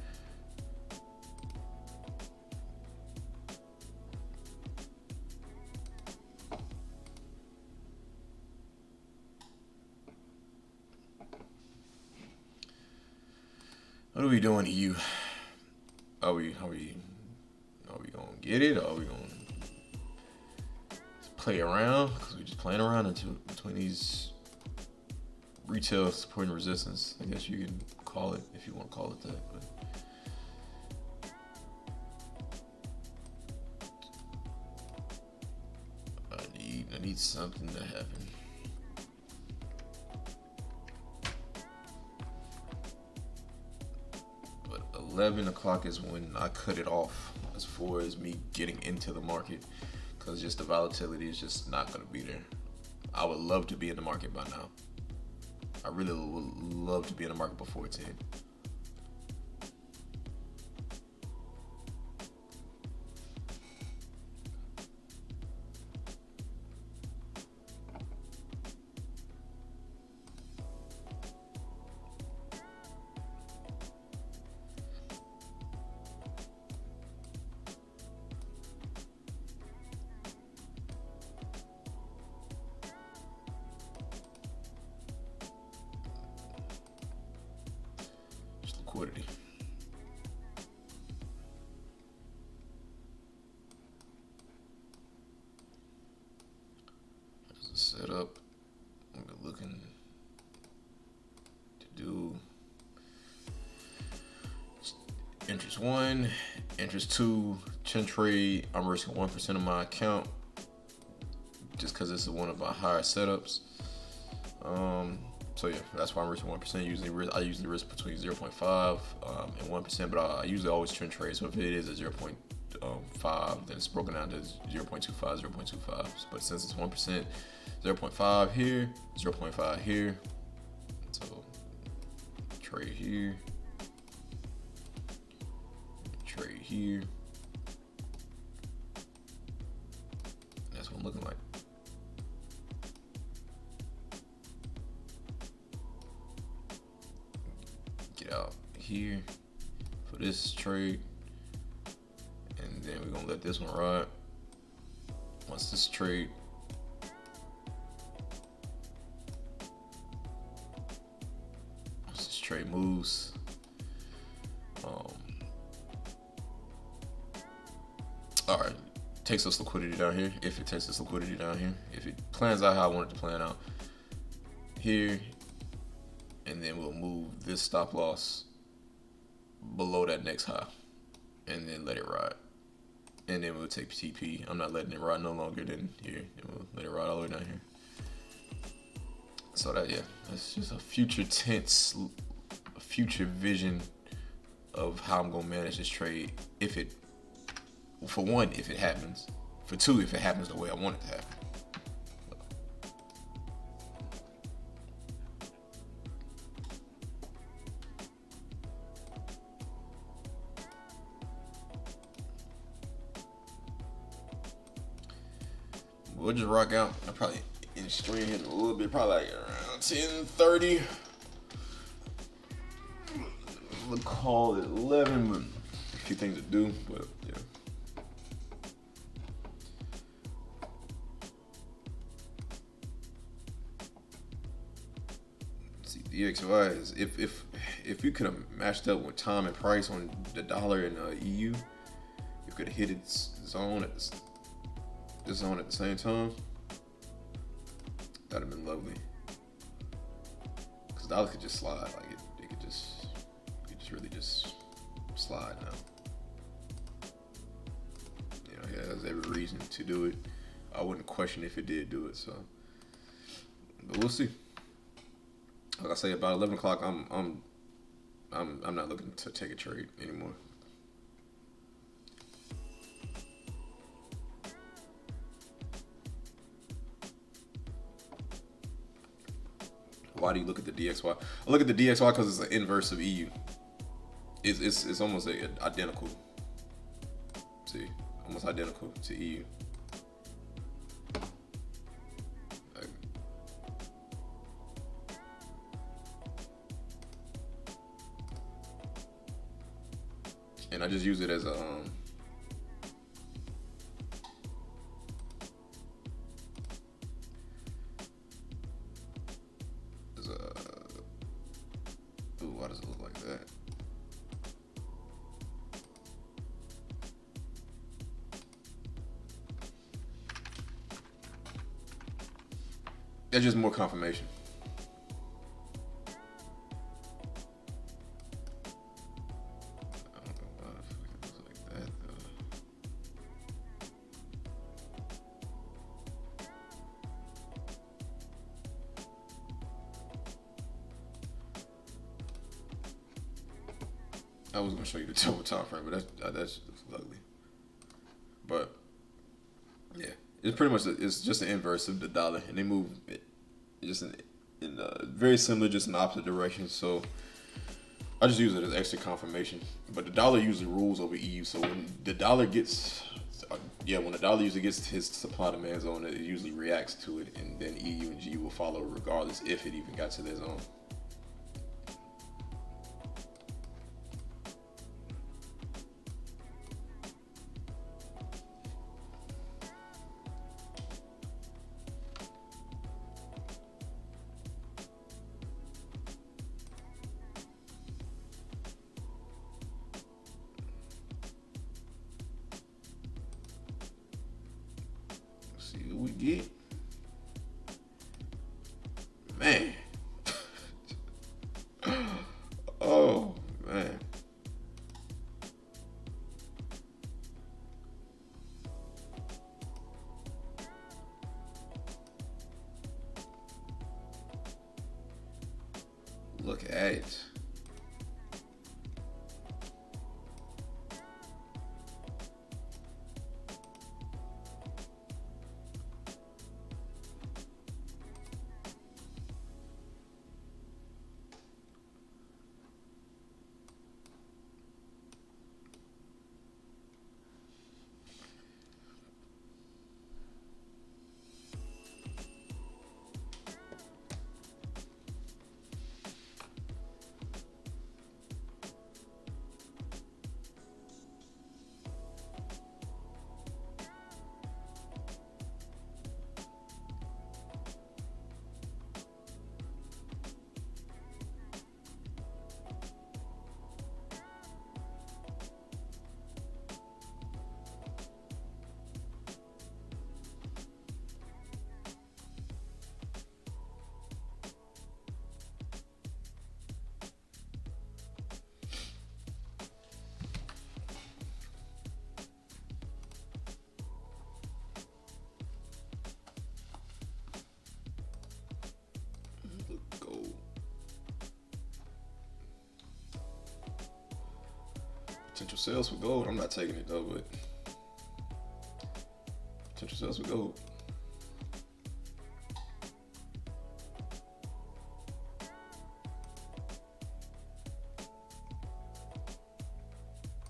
What are we doing, EU? Are we gonna get it, or are we gonna play around? Because we're just playing around between these retail support and resistance. I guess you can call it, if you want to call it that. But I need something to happen. 11 o'clock is when I cut it off as far as me getting into the market, because just the volatility is just not going to be there. I would love to be in the market by now. I really would love to be in the market before 10. Liquidity. As a setup, I'm looking to do interest 1, interest 2, chin trade. I'm risking 1% of my account just because this is one of my higher setups. So yeah, that's why I'm risking 1%. I usually risk between 0.5 and 1%, but I usually always trend trade. So if it is a 0.5 0.5, then it's broken down to 0.25, 0.25. But since it's 1%, 0.5 here, 0.5 here. So trade here, trade here. That's what I'm looking like. Get out here for this trade, and then we're gonna let this one ride. Once this trade moves, all right, takes us liquidity down here. If it takes us liquidity down here, if it plans out how I want it to plan out here, and then we'll move this stop loss below that next high, and then let it ride. And then we'll take TP. I'm not letting it ride no longer than here. And we'll let it ride all the way down here. So that, yeah, that's just a future tense, a future vision of how I'm gonna manage this trade. If it, for one, if it happens. For two, if it happens the way I want it to happen. We'll just rock out. I probably in stream hitting a little bit, probably like around 10:30. We'll call it 11, but a few things to do, but yeah. See, DXY is if you could have matched up with time and price on the dollar and EU, you could have hit its zone at this zone at the same time. That'd have been lovely. Cause the dollar could just slide, like it could just really just slide now. You know, it has every reason to do it. I wouldn't question if it did do it. So, but we'll see. Like I say, about 11 o'clock, I'm not looking to take a trade anymore. Why do you look at the DXY? I look at the DXY because it's an inverse of EU. It's almost identical. See, almost identical to EU. And I just use it as a why does it look like that? That's just more confirmation. I don't know why the fuck it looks like that though. I was gonna show you the total time frame, but that's ugly. But yeah, it's pretty much it's just the inverse of the dollar, and they move it just in very similar, just in the opposite direction. So I just use it as extra confirmation. But the dollar usually rules over EU. So when the dollar gets when the dollar usually gets his supply demand zone, it usually reacts to it, and then EU and G will follow regardless if it even got to their zone. See what we get. Man. Oh, man. Look at it. sales for gold. I'm not taking it though, but potential sales for gold.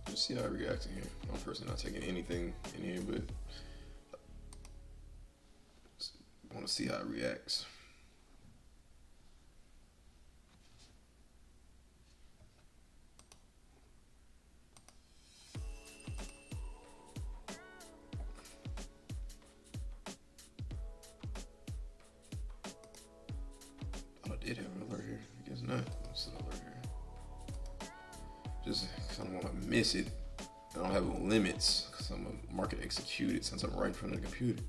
Let's see how it reacts in here. I'm personally not taking anything in here, but I want to see how it reacts. Oh, I did have an alert here. I guess not. What's an alert here? Just because I don't want to miss it. I don't have limits because I'm a market executed since I'm right in front of the computer.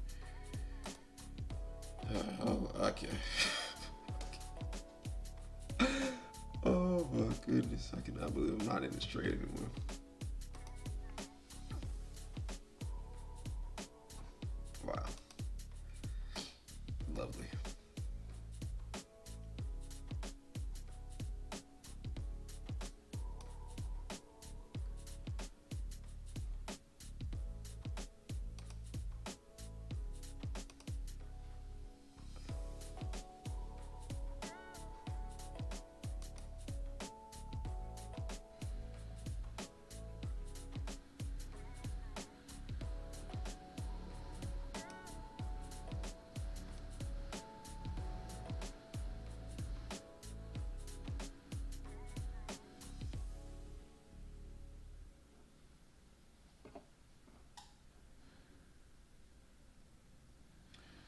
I can't. Oh my goodness, I cannot believe I'm not in this trade anymore. Wow. Lovely.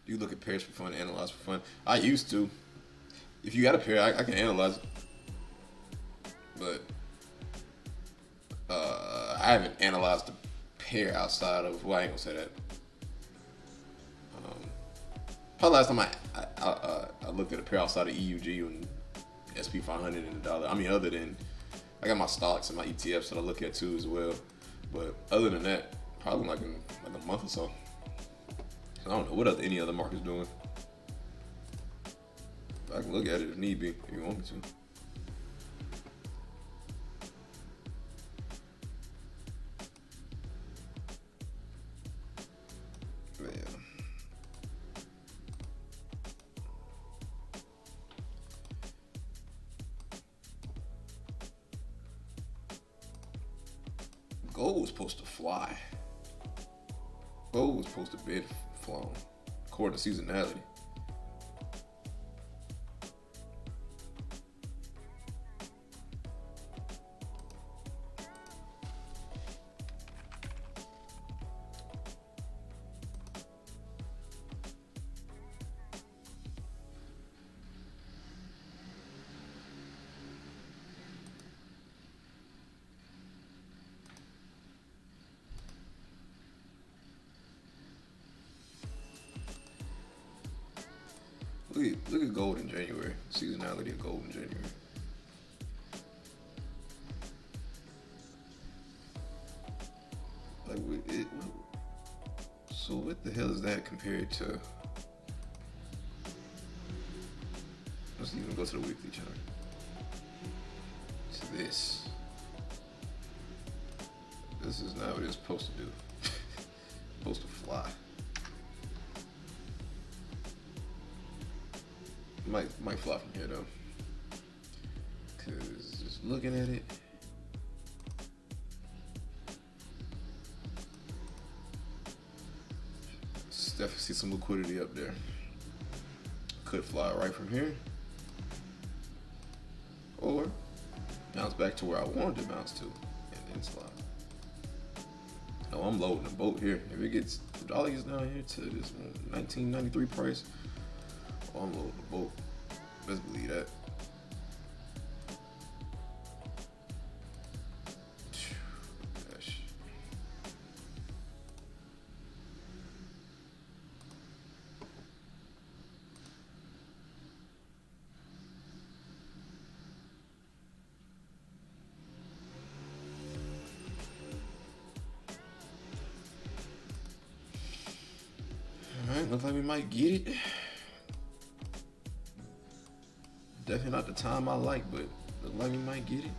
Do you look at pairs for fun, analyze for fun? I used to. If you got a pair, I can analyze it. But I haven't analyzed the pair outside of, well, I ain't gonna say that. Probably last time I looked at a pair outside of EUG and SP 500 and the dollar. I mean, other than, I got my stocks and my ETFs that I look at too as well. But other than that, probably like in like a month or so. I don't know what any other market's doing. I can look at it if need be, if you want me to. But yeah. Gold was supposed to fly. Gold was supposed to be flown, according to seasonality. Look at gold in January. Seasonality of gold in January. Like so what the hell is that compared to? Let's even go to the weekly chart. To this. This is not what it's supposed to do. Supposed to fly. Might fly from here though, cause just looking at it, definitely see some liquidity up there. Could fly right from here, or bounce back to where I wanted to bounce to, and then slide. No, I'm loading the boat here. If it gets, if the dollar gets down here to this 1993 price, I'm loading the boat. Let's believe that. Gosh. All right, looks like we might get it. Definitely not the time I like, but look like we might get it.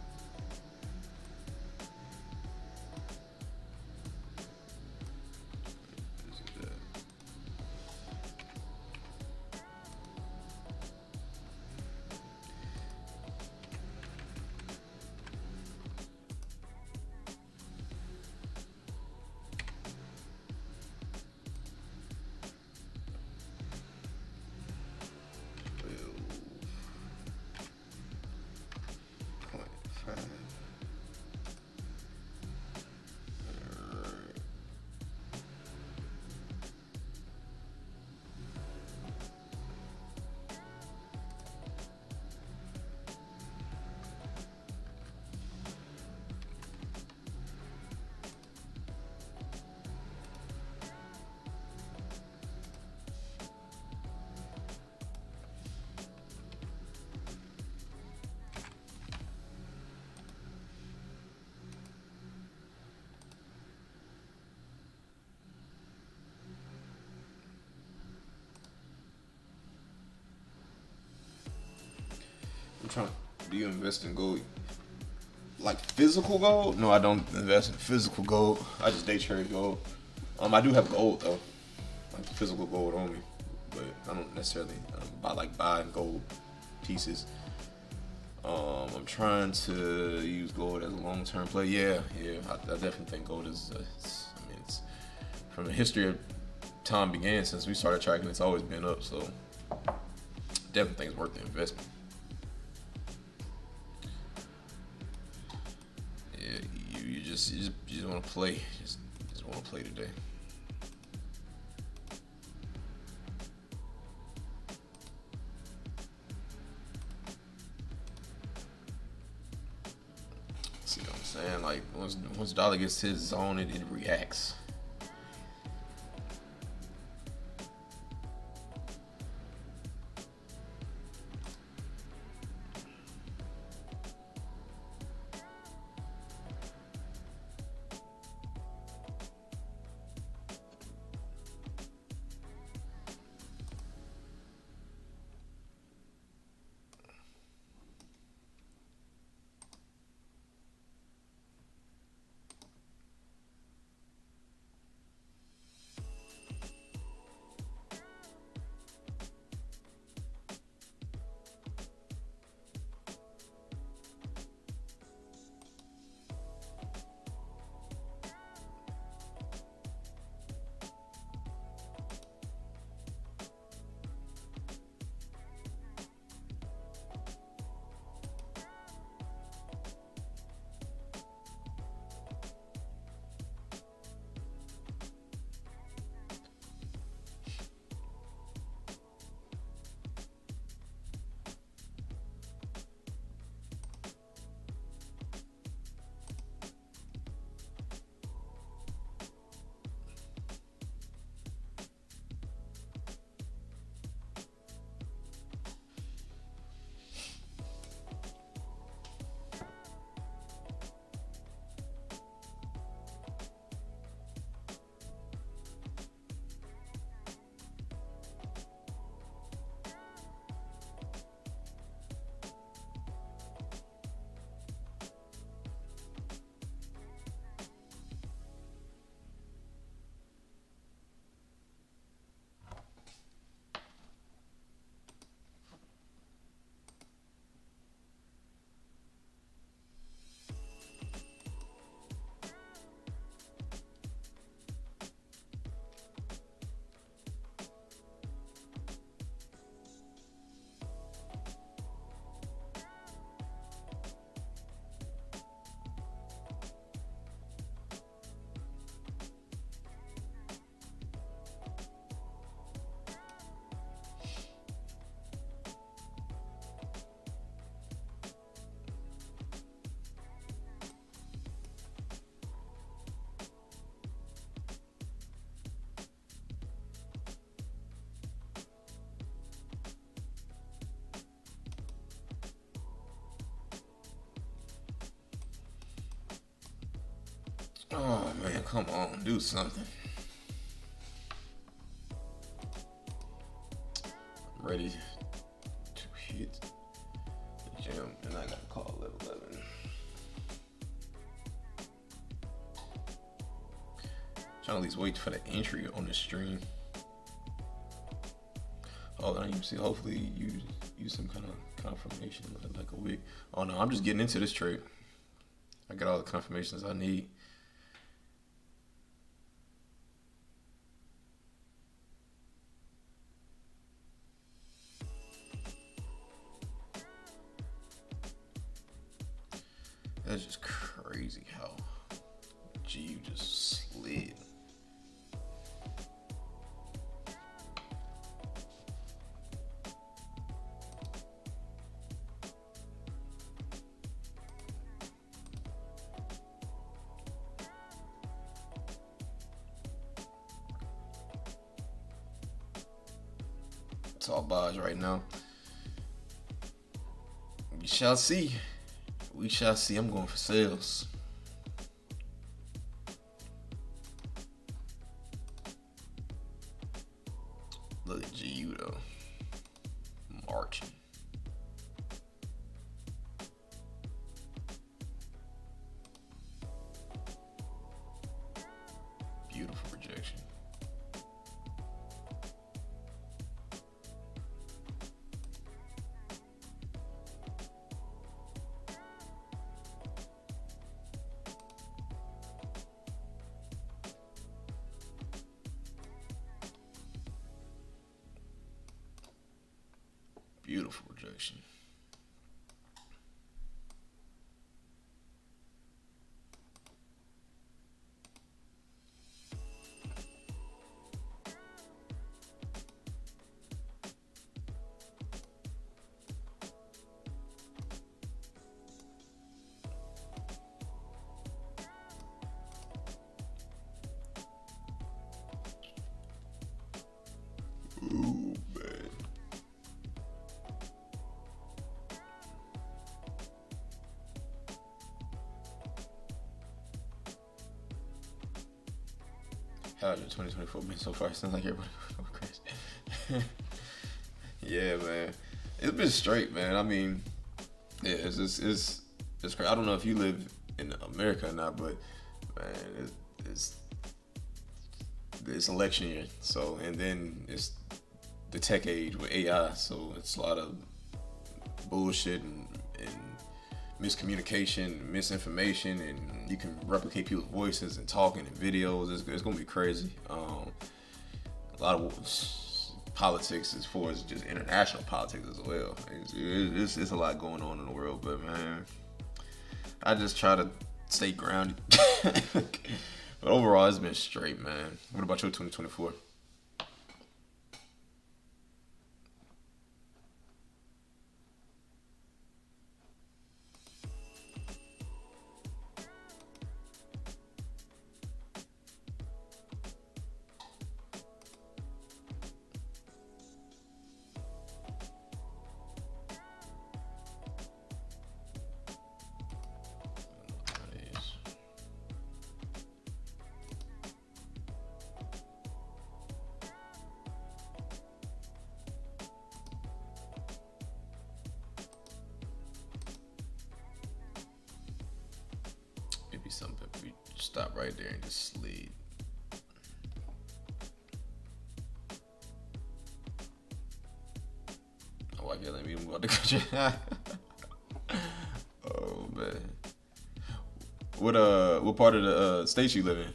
I'm trying. Do you invest in gold? Like physical gold? No, I don't invest in physical gold. I just day trade gold. I do have gold though, like physical gold on me, but I don't necessarily buy gold pieces. I'm trying to use gold as a long-term play. Yeah. I definitely think gold is. It's from the history of time began since we started tracking. It's always been up, so definitely think it's worth the investment. Yeah, you just want to play. Just want to play today. See what I'm saying? Like once dollar gets his zone, it reacts. Oh man, come on, do something. I'm ready to hit the gym, and I gotta call level 11. Trying to at least wait for the entry on the stream. Oh, I didn't even see. Hopefully, you use some kind of confirmation, like a week. Oh no, I'm just getting into this trade. I got all the confirmations I need. That's just crazy how GU just slid. It's all buys right now. We shall see. We shall see. I'm going for sales. Look at GU though. Marching. Beautiful rejection. Ooh, man. How has your 2024 been so far? Sounds like everybody going crazy. Yeah, man. It's been straight, man. I mean, yeah, it's crazy. I don't know if you live in America or not, but man, it's election year. So, and then it's the tech age with AI. So it's a lot of bullshit and miscommunication, misinformation, and you can replicate people's voices and talking and videos. It's gonna be crazy. A lot of politics as far as just international politics as well. It's a lot going on in the world, but man, I just try to stay grounded. But overall, it's been straight, man. What about your 2024? Maybe something we stop right there and just slid. Oh, I guess let me move out the country. Oh man, what part of the state you live in?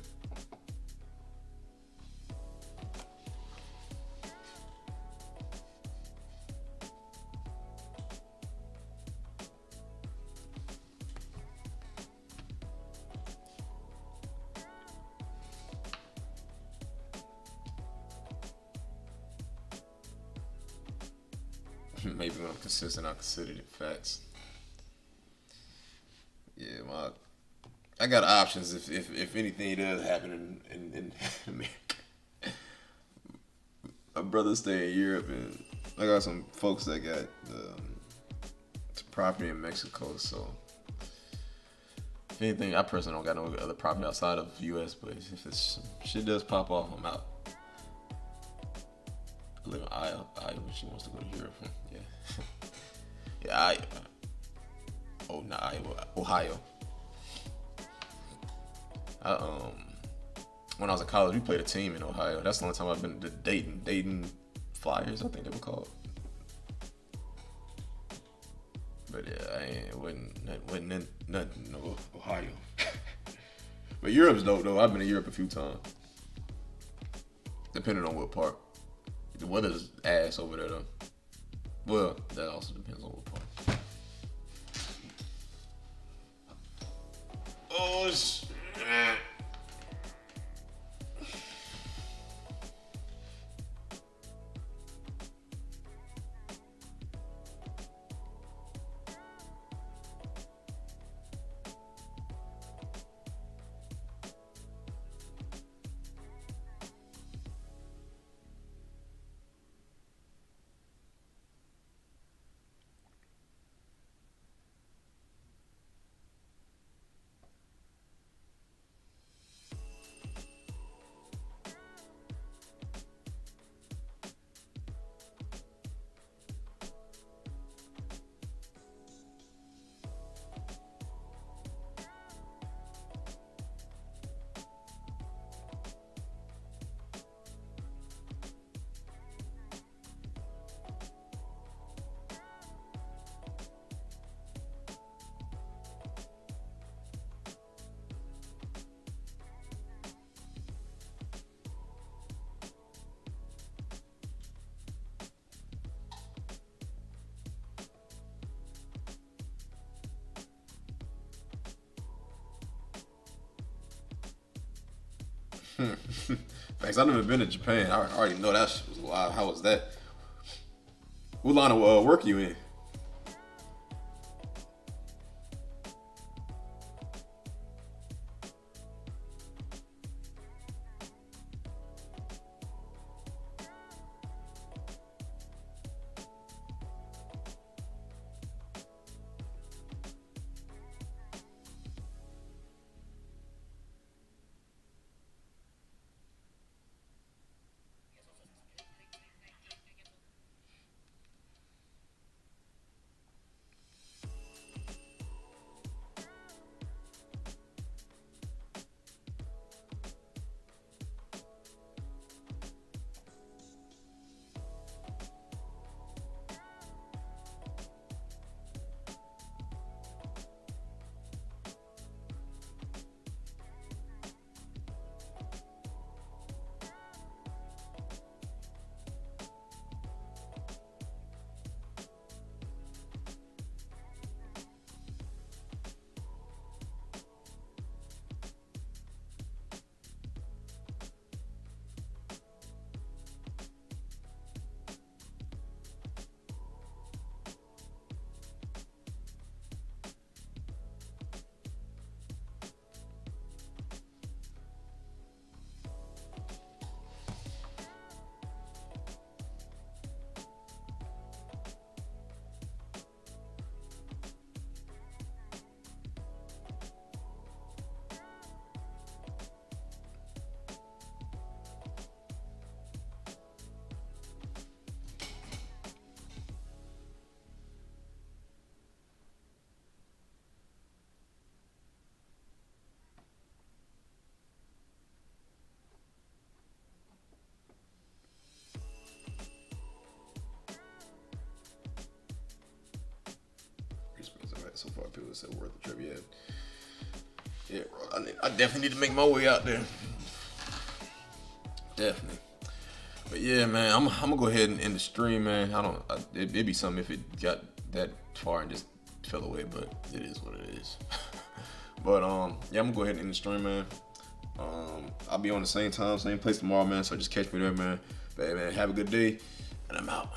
Maybe when I'm consistent, I consider it facts. Yeah, I got options if anything does happen in America. My brother stay in Europe, and I got some folks that got property in Mexico. So if anything, I personally don't got no other property outside of the U.S. But if this shit does pop off, I'm out. I live in Iowa. She wants to go to Europe. Yeah, yeah. Oh, not Iowa, Ohio. I when I was in college, we played a team in Ohio. That's the only time I've been to Dayton Flyers, I think they were called. But yeah, it wasn't nothing no Ohio. But Europe's dope though. I've been to Europe a few times, depending on what part. The weather's ass over there though. Well, that also depends on what part. Oh shit. Thanks. I've never been to Japan. I already know that shit was wild. How was that? What line of work you in? So far, people said worth the trip. Yeah, bro. I definitely need to make my way out there. Definitely. But yeah, man, I'm gonna go ahead and end the stream, man. It'd be something if it got that far and just fell away, but it is what it is. But yeah, I'm gonna go ahead and end the stream, man. I'll be on the same time, same place tomorrow, man. So just catch me there, man. But hey, man, have a good day, and I'm out.